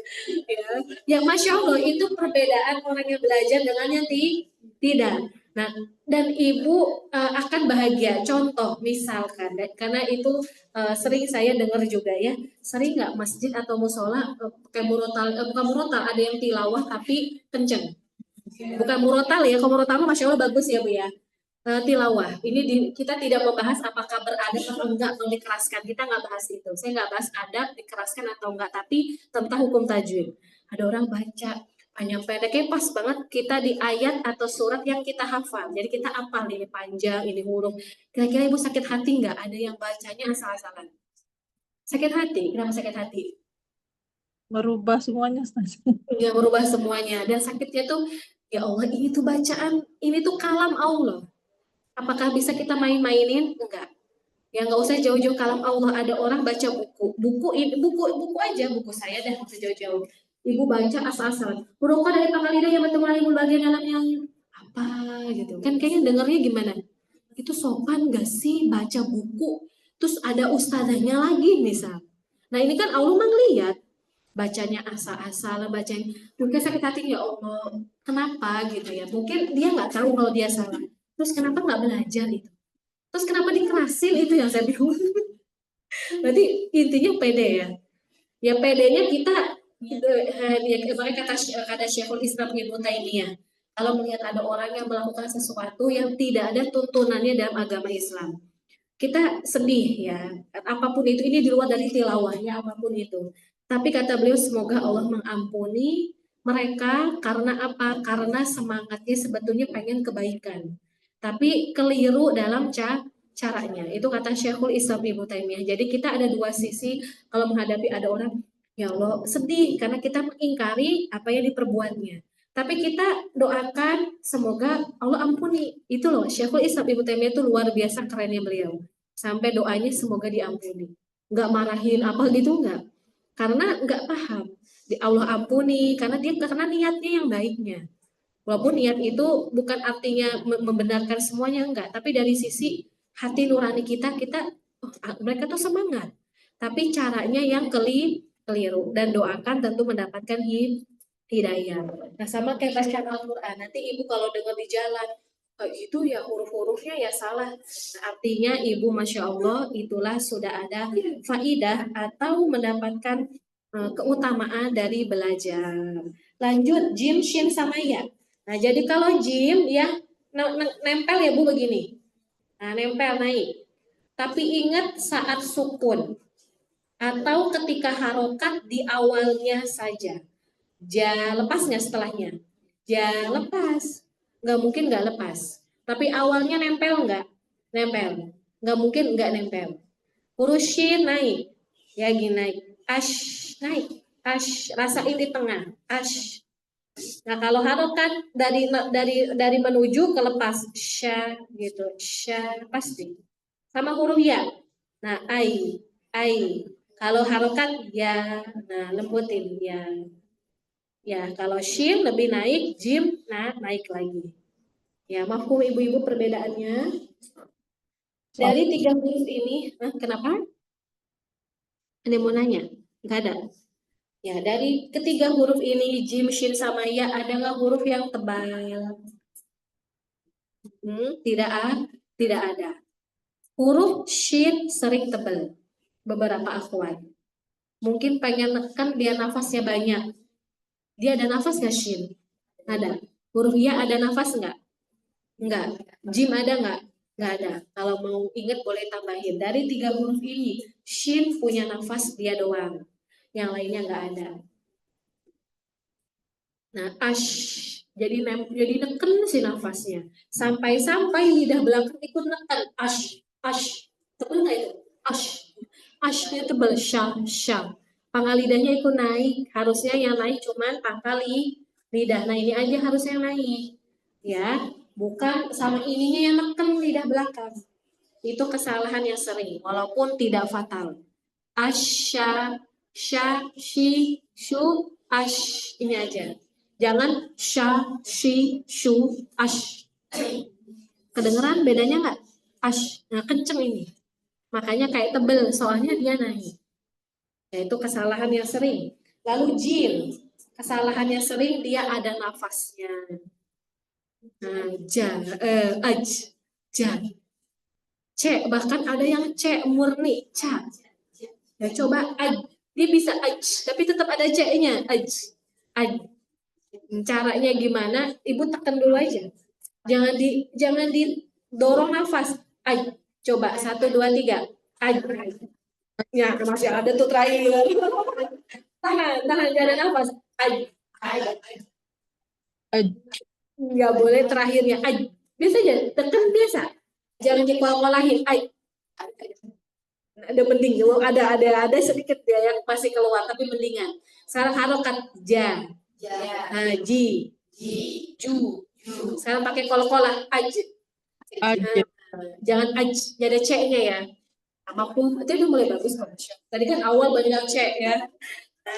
Ya, Masya Allah, itu perbedaan orang yang belajar dengan yang tidak. Nah, dan Ibu akan bahagia. Contoh, misalkan, karena itu sering saya dengar juga ya, sering nggak masjid atau musola kayak murotal, bukan murotal, ada yang tilawah tapi kenceng. Bukan murotal ya, kalau murotal Masya Allah bagus ya Bu ya. Tilawah, ini kita tidak membahas apakah beradab atau enggak kalau dikeraskan, kita nggak bahas itu. Saya nggak bahas adab, dikeraskan atau enggak, tapi tentang hukum tajwid. Ada orang baca panjang pendeknya pas banget kita di ayat atau surat yang kita hafal. Jadi kita hafal ini panjang, ini huruf. Kira-kira Ibu sakit hati nggak? Ada yang bacanya asal-asalan. Sakit hati? Kenapa sakit hati? Merubah semuanya. Ya, merubah semuanya. Dan sakitnya tuh, ya Allah, ini tuh bacaan, ini tuh kalam Allah. Apakah bisa kita main-mainin? Enggak. Ya nggak usah jauh-jauh kalam Allah. Ada orang baca buku aja, buku saya dah, nggak usah jauh-jauh. Ibu baca asal-asalan. Huruf dari pangkal lidah yang bertemu lagi bagian dalamnya apa gitu. Kan kayaknya dengarnya gimana? Itu sopan gak sih baca buku? Terus ada ustazahnya lagi misal. Nah ini kan Allah melihat bacanya asal-asalan, bacanya. Mungkin sakit hati ya Allah. Kenapa gitu ya? Mungkin dia nggak tahu kalau dia salah. Terus kenapa nggak belajar itu? Terus kenapa dikerasin itu yang saya bingung. Berarti intinya pede ya. Ya pedenya kita makanya kata Syekhul Islam Ibnu Taimiyah, kalau melihat ada orang yang melakukan sesuatu yang tidak ada tuntunannya dalam agama Islam, kita sedih ya. Apapun itu, ini di luar dari tilawahnya, apapun itu. Tapi kata beliau, semoga Allah mengampuni mereka karena apa? Karena semangatnya sebetulnya pengen kebaikan, tapi keliru dalam caranya. Itu kata Syekhul Islam Ibnu Taimiyah. Jadi kita ada dua sisi kalau menghadapi ada orang, ya Allah sedih karena kita mengingkari apa yang diperbuatnya. Tapi kita doakan semoga Allah ampuni. Itu loh, Syekhul Islam Ibnu Taimiyah itu luar biasa kerennya beliau. Sampai doanya semoga diampuni. Nggak marahin apa gitu, nggak. Karena nggak paham. Di Allah ampuni, karena niatnya yang baiknya. Walaupun niat itu bukan artinya membenarkan semuanya, enggak. Tapi dari sisi hati nurani kita mereka tuh semangat. Tapi caranya yang keliru. Dan doakan tentu mendapatkan hidayah. Nah sama kayak bacaan Al-Quran. Nanti Ibu kalau dengar di jalan, itu ya huruf-hurufnya ya salah. Artinya Ibu Masya Allah itulah sudah ada faidah atau mendapatkan keutamaan dari belajar. Lanjut, jim, shin, sama ya. Nah jadi kalau jim ya nempel ya Bu begini. Nah nempel naik. Tapi ingat saat sukun atau ketika harokat di awalnya saja. Ja lepas nggak setelahnya? Ja lepas. Nggak mungkin nggak lepas. Tapi awalnya nempel nggak? Nempel. Nggak mungkin nggak nempel. Huruf shin naik. Ya gini naik. Ash naik. Ash. Rasain di tengah. Ash. Nah, kalau harokat dari menuju ke lepas sya gitu, sya pasti. Sama huruf ya. Nah, ai. Kalau harokat ya, nah lembutin ya. Ya, kalau shin lebih naik, jim nah naik lagi. Ya, mafhum ibu-ibu perbedaannya. Dari 3 huruf ini, kenapa? Ada mau nanya? Enggak ada. Ya, dari ketiga huruf ini, jim, shin, sama ya, ada nggak huruf yang tebal? Tidak ada. Huruf shin sering tebal. Beberapa akhwat. Mungkin pengen neken biar nafasnya banyak. Dia ada nafas nggak shin? Ada. Huruf ya ada nafas nggak? Enggak. Jim ada nggak? Nggak ada. Kalau mau ingat boleh tambahin. Dari 3 huruf ini, shin punya nafas dia doang. Yang lainnya nggak ada. Nah, ash. Jadi neken si nafasnya. Sampai lidah belakang ikut neken. Ash. Tebel nggak itu? Ashnya tebel. Sya. Pangkal lidahnya ikut naik. Harusnya yang naik cuman pangkal lidah. Nah, ini aja harusnya naik. Ya, bukan sama ininya yang neken lidah belakang. Itu kesalahan yang sering, walaupun tidak fatal. Asya, sya, shi, shu, ash. Ini aja. Jangan sya, shi, shu, ash. Kedengeran bedanya nggak? Ash. Nah, kenceng ini. Makanya kayak tebel, soalnya dia naik. Itu kesalahan yang sering. Lalu jim. Kesalahannya sering dia ada nafasnya. Nah, ja. C, bahkan ada yang C murni, ca. Ya coba dia bisa tapi tetap ada C-nya, Caranya gimana? Ibu tekan dulu aja. Jangan didorong nafas. Coba 1 2 3. Ya, masih ada tuh terakhir. Tahan, gak ada nafas. Nggak boleh terakhirnya. Biasa aja, tekan biasa. Jangan dikolah-kolahin. Ada mending, ada sedikit ya yang masih keluar, tapi mendingan. Sekarang harokat ja, ji, ju. Sekarang pakai kol-kolah jangan jadi ada C-nya ya. Apapun, itu udah mulai bagus. Tadi kan awal banyak C ya.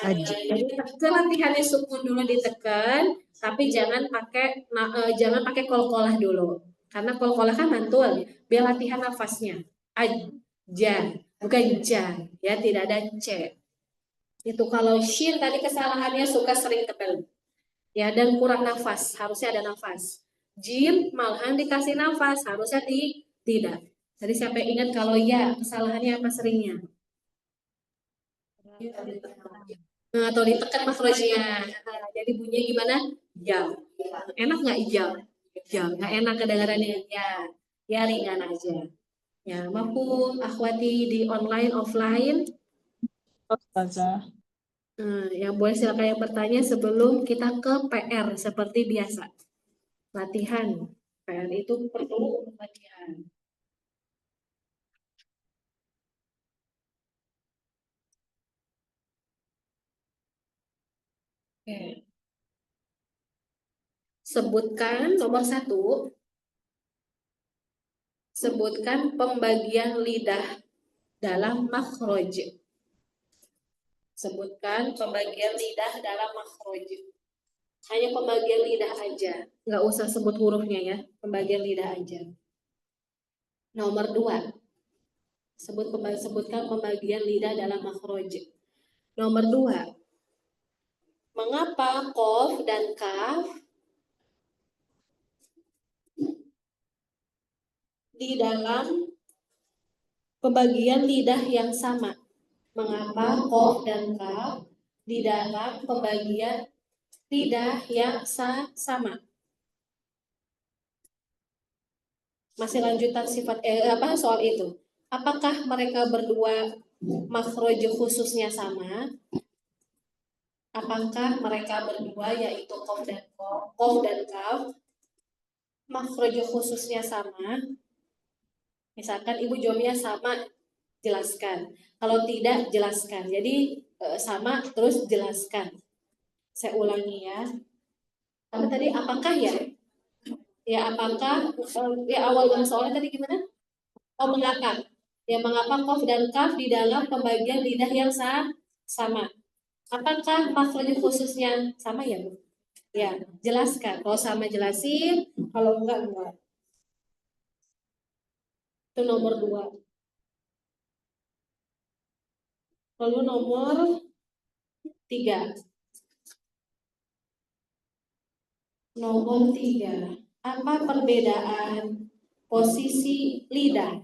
Jadi latihannya sukun dulu ditekan, tapi jangan pakai kol-kolah dulu. Karena kol-kolah kan mantul, biar latihan nafasnya. Ja, bukan ja, ya tidak ada C. Itu kalau shin tadi kesalahannya suka sering tebal. Ya, dan kurang nafas, harusnya ada nafas. Jim malahan dikasih nafas, harusnya tidak. Tadi siapa yang ingat kalau ya, kesalahannya apa seringnya? Nah, atau ditekan makhrajnya. Jadi bunyinya gimana? Ya. Enak nggak ijal? Ya, nggak enak kedengarannya. Ya ringan aja. Ya, mampu akhwati di online, offline. Ustazah. Yang boleh silakan yang bertanya sebelum kita ke PR seperti biasa. Latihan. PR itu perlu latihan. Oke. Sebutkan nomor 1. Sebutkan pembagian lidah dalam makhraj. Sebutkan pembagian lidah dalam makhraj. Hanya pembagian lidah aja. Nggak usah sebut hurufnya ya. Pembagian lidah aja. Nomor 2. Sebutkan pembagian lidah dalam makhraj. Nomor 2. Mengapa qaf dan kaf di dalam pembagian lidah yang sama? Mengapa qaf dan kaf di dalam pembagian lidah yang sama? Masih lanjutan soal itu. Apakah mereka berdua makhraj khususnya sama? Apakah mereka berdua yaitu qaf dan kaf makhraj khususnya sama? Misalkan ibu jawabnya sama, jelaskan. Kalau tidak, jelaskan. Jadi sama terus jelaskan. Saya ulangi ya. Apa tadi? Apakah ya? Ya apakah? Ya awal soalnya tadi gimana? Oh mengapa? Ya mengapa qaf dan kaf di dalam pembagian lidah yang sama? Apakah makhraj khususnya sama ya Bu? Ya jelaskan. Kalau sama jelasin, kalau enggak. Itu nomor 2. Lalu nomor 3. Nomor 3. Apa perbedaan posisi lidah?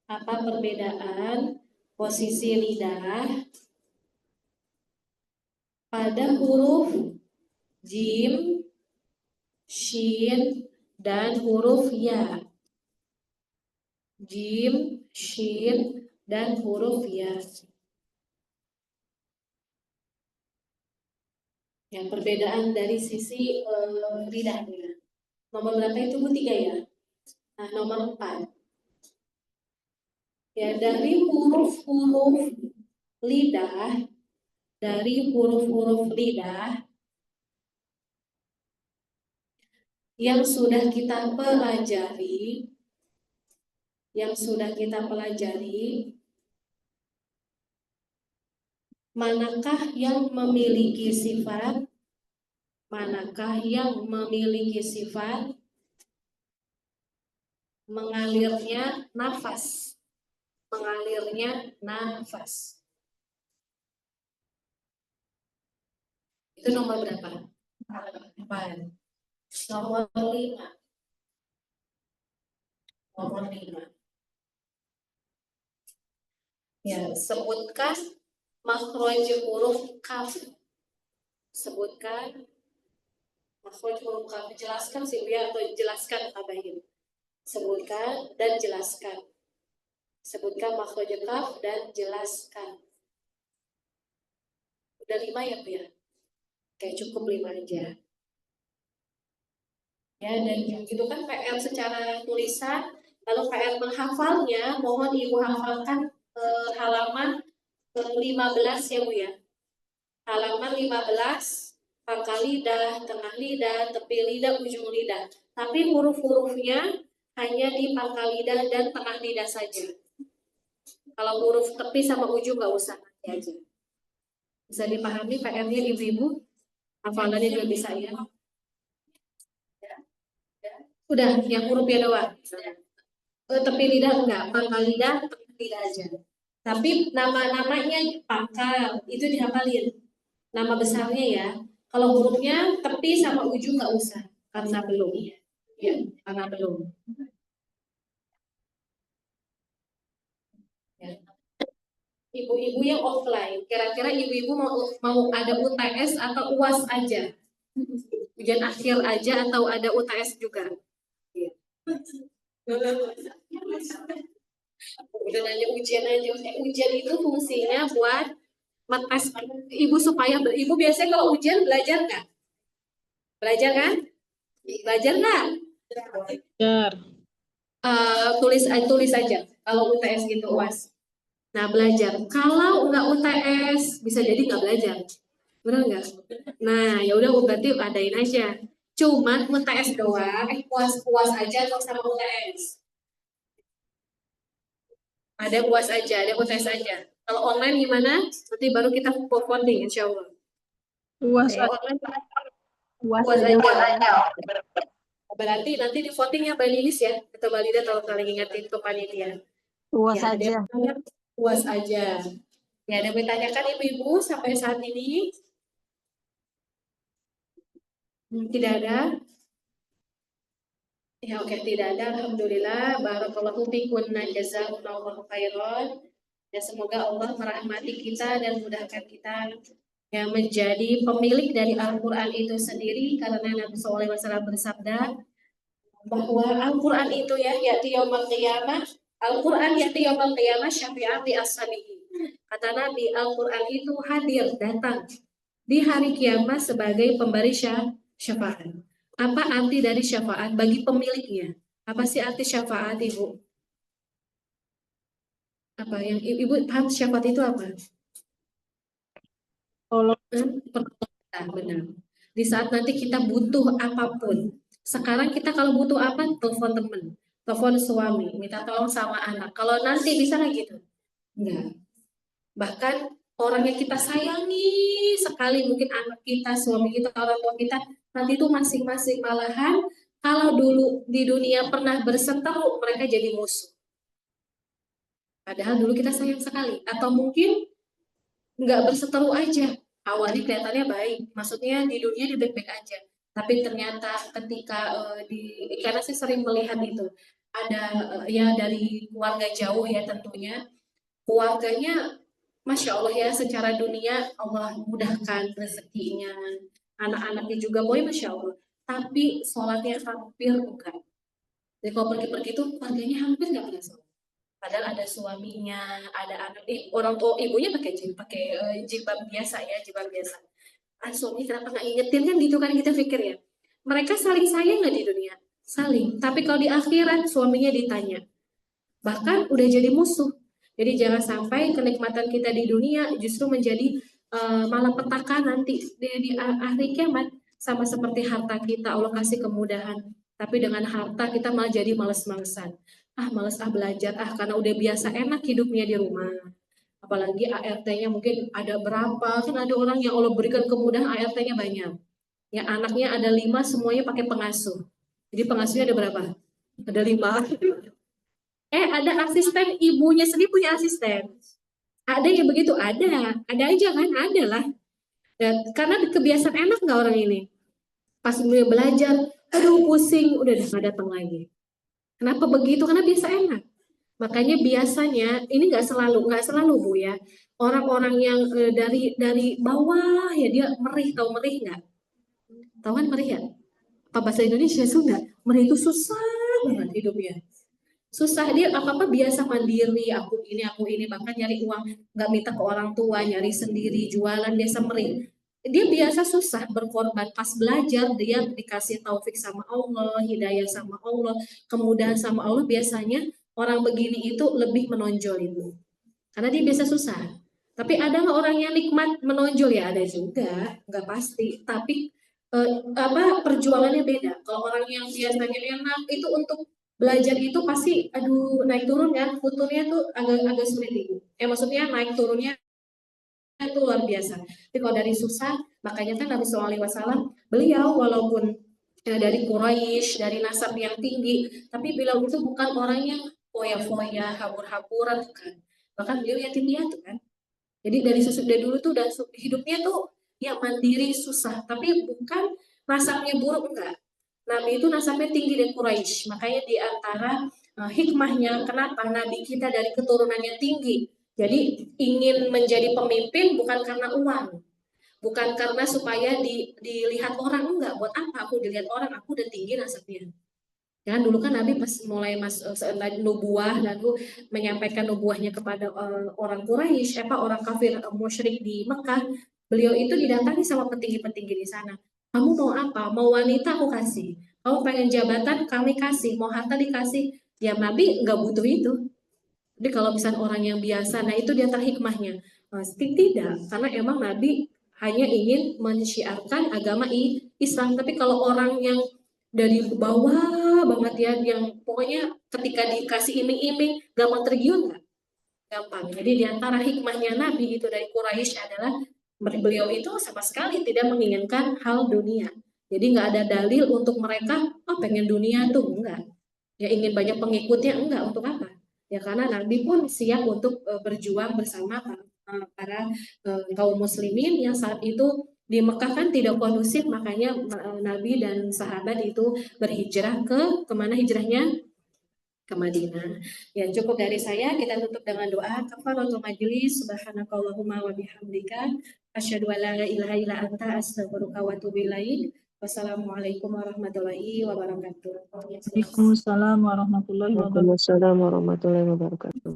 Apa perbedaan posisi lidah pada huruf jim, shin, dan huruf ya? Jim, shin, dan huruf ya. Yang perbedaan dari sisi lidahnya. Nomor berapa itu Bu? 3 ya? Nah, nomor 4. Ya, dari huruf-huruf lidah, yang sudah kita pelajari, manakah yang memiliki sifat, mengalirnya nafas. Itu nomor berapa? 4. Nomor 5. Ya, sebutkan makhraj huruf kaf. Jelaskan sih ya, atau jelaskan tambahin. Sebutkan dan jelaskan. Sebutkan makhraj kaf dan jelaskan. Udah 5 ya Bu ya? Oke, cukup 5 aja. Ya, dan itu kan PR secara tulisan. Kalau PR menghafalnya, mohon Ibu hafalkan halaman 15 ya Bu ya. Halaman 15, pangkal lidah, tengah lidah, tepi lidah, ujung lidah. Tapi huruf-hurufnya hanya di pangkal lidah dan tengah lidah saja. Kalau huruf tepi sama ujung nggak usah, nanti aja. Bisa dipahami PR-nya Ibu-ibu? Hafalannya juga bisa ya. Udah, yang hurufnya doang. Tepi lidah enggak, pangkal lidah, tengah lidah aja. Tapi nama-namanya pangkal, itu dihafalin. Nama besarnya ya. Kalau hurufnya tepi sama ujung nggak usah, karena belum. Ya, karena belum. Ya. Ibu-ibu yang offline, kira-kira ibu-ibu mau ada UTS atau UAS aja? Ujian akhir aja atau ada UTS juga? Udah nanya ujian aja. Ujian itu fungsinya buat ngetes ibu supaya ibu biasanya kalau ujian belajar nggak? Belajar kan? Belajar nggak? Belajar. Tulis aja. Kalau UTS gitu UAS. Nah belajar. Kalau nggak UTS bisa jadi nggak belajar. Benar nggak? Nah ya udah berarti adain aja. Cuman UTS doang. UAS aja atau sama UTS? Ada UAS aja, ada UTS aja. Kalau online gimana? Nanti baru kita voting insya Allah. UAS UAS aja. Berarti nanti di voting ya Mbak Lilis ya, atau Mbak Lida kalau kalian ingetin ke panitia. UAS Ya, aja. UAS aja. Ya, ada yang bertanyakan ibu-ibu sampai saat ini? Tidak ada? Ya oke, tidak ada. Alhamdulillah. Barakallahu fikunna jazakumullahu khairan. Ya semoga Allah merahmati kita dan mudahkan kita yang menjadi pemilik dari Al-Quran itu sendiri, karena Nabi SAW bersabda bahwa Al-Quran itu ya ya'ti yaumil qiyamah, Al-Quran ya'ti yaumil qiyamah syafi'an li ashabihi. Kata Nabi, Al-Quran itu hadir, datang di hari kiamat sebagai pemberi syafaat. Apa arti dari syafaat bagi pemiliknya? Apa sih arti syafaat, Ibu? Apa yang Ibu paham syafaat itu apa? Tolong. Benar. di saat nanti kita butuh apapun. Sekarang kita kalau butuh apa, telepon temen, telepon suami, minta tolong sama anak. Kalau nanti bisa nggak gitu? Enggak. Bahkan orang yang kita sayangi sekali, mungkin anak kita, suami kita, orang tua kita, nanti itu masing-masing malahan kalau dulu di dunia pernah berseteru, mereka jadi musuh. Padahal dulu kita sayang sekali. Atau mungkin nggak berseteru aja. Awalnya kelihatannya baik, maksudnya di dunia dia baik-baik aja. Tapi ternyata ketika karena saya sering melihat itu, ada ya dari keluarga jauh ya tentunya, keluarganya Masya Allah ya, secara dunia Allah mudahkan rezekinya, anak-anaknya juga boy Masya Allah. Tapi sholatnya hampir enggak. Jadi kalau pergi-pergi itu keluarganya hampir nggak pernah sholat. Padahal ada suaminya, ada anak, orang tua ibunya pakai jilbab biasa ya, jilbab biasa. Suami kenapa nggak ingetin kan gitu kan kita pikir ya. Mereka saling sayang nggak di dunia? Saling. Tapi kalau di akhirat suaminya ditanya, bahkan udah jadi musuh. Jadi jangan sampai kenikmatan kita di dunia justru menjadi malapetaka nanti di akhir kiamat. Sama seperti harta kita, Allah kasih kemudahan. Tapi dengan harta kita malah jadi males-malesan. Males belajar, karena udah biasa enak hidupnya di rumah. Apalagi ART-nya mungkin ada berapa, kan ada orang yang Allah berikan kemudahan ART-nya banyak. Ya anaknya ada 5, semuanya pakai pengasuh. Jadi pengasuhnya ada berapa? Ada 5. Ada asisten, ibunya sendiri punya asisten. Ada yang begitu? Ada aja kan? Ada lah. Dan karena kebiasaan enak nggak orang ini? Pas mulai belajar, aduh pusing, udah nggak datang lagi. Kenapa begitu? Karena biasa enak. Makanya biasanya ini nggak selalu Bu ya. Orang-orang yang dari bawah ya dia merih, tahu merih nggak? Tahu kan merih ya? Apa bahasa Indonesia Sunda? Merih itu susah banget hidupnya. Susah, dia apa-apa biasa mandiri, aku ini, bahkan nyari uang, nggak minta ke orang tua, nyari sendiri, jualan, biasa merih. Dia biasa susah berkorban, pas belajar dia dikasih taufik sama Allah, hidayah sama Allah, kemudahan sama Allah, biasanya orang begini itu lebih menonjol Ibu. Karena dia biasa susah. Tapi ada nggak orang yang nikmat menonjol? Ya ada juga, nggak pasti. Tapi perjuangannya beda. Kalau orang yang biasanya enak itu untuk belajar itu pasti naik turun kan, futurnya tuh agak sulit Ibu. Maksudnya naik turunnya itu luar biasa. Tapi kalau dari susah, makanya kan Nabi SAW beliau walaupun dari Quraisy, dari nasab yang tinggi, tapi beliau itu bukan orang yang foya-foya, habur-haburan kan. Bahkan beliau yatim piatu kan. Jadi dari dulu tuh udah hidupnya tuh ya mandiri, susah, tapi bukan nasabnya buruk enggak. Nabi itu nasabnya tinggi dari Quraisy, makanya di antara hikmahnya kenapa Nabi kita dari keturunannya tinggi. Jadi ingin menjadi pemimpin bukan karena uang, bukan karena supaya dilihat orang, enggak. Buat apa aku dilihat orang, aku udah tinggi nasabnya. Ya, dulu kan Nabi pas mulai nubuah lalu menyampaikan nubuahnya kepada orang Quraisy, orang kafir musyrik di Mekah, beliau itu didatangi sama petinggi-petinggi di sana. Kamu mau apa? Mau wanita aku kasih. Kamu pengen jabatan kami kasih. Mau harta dikasih. Ya Nabi nggak butuh itu. Jadi kalau misalnya orang yang biasa, nah itu di antara hikmahnya. Pasti tidak, karena emang Nabi hanya ingin mensyiarkan agama Islam. Tapi kalau orang yang dari bawah banget ya, yang pokoknya ketika dikasih iming-iming gampang tergiur nggak? Gampang. Jadi di antara hikmahnya Nabi itu dari Quraisy adalah beliau itu sama sekali tidak menginginkan hal dunia. Jadi nggak ada dalil untuk mereka pengen dunia tuh enggak. Ya ingin banyak pengikutnya enggak, untuk apa? Ya karena Nabi pun siap untuk berjuang bersama para kaum muslimin yang saat itu di Mekah kan tidak kondusif, makanya Nabi dan sahabat itu berhijrah kemana hijrahnya? Ke Madinah. Ya cukup dari saya, kita tutup dengan doa kafaratul majelis, subhanakallahumma wa bihamdika asyhadu an la ilaha illa anta astaghfiruka wa atubu ilaik. Wassalamualaikum warahmatullahi wabarakatuh. Waalaikumsalam warahmatullahi wabarakatuh. Waalaikumsalam warahmatullahi wabarakatuh.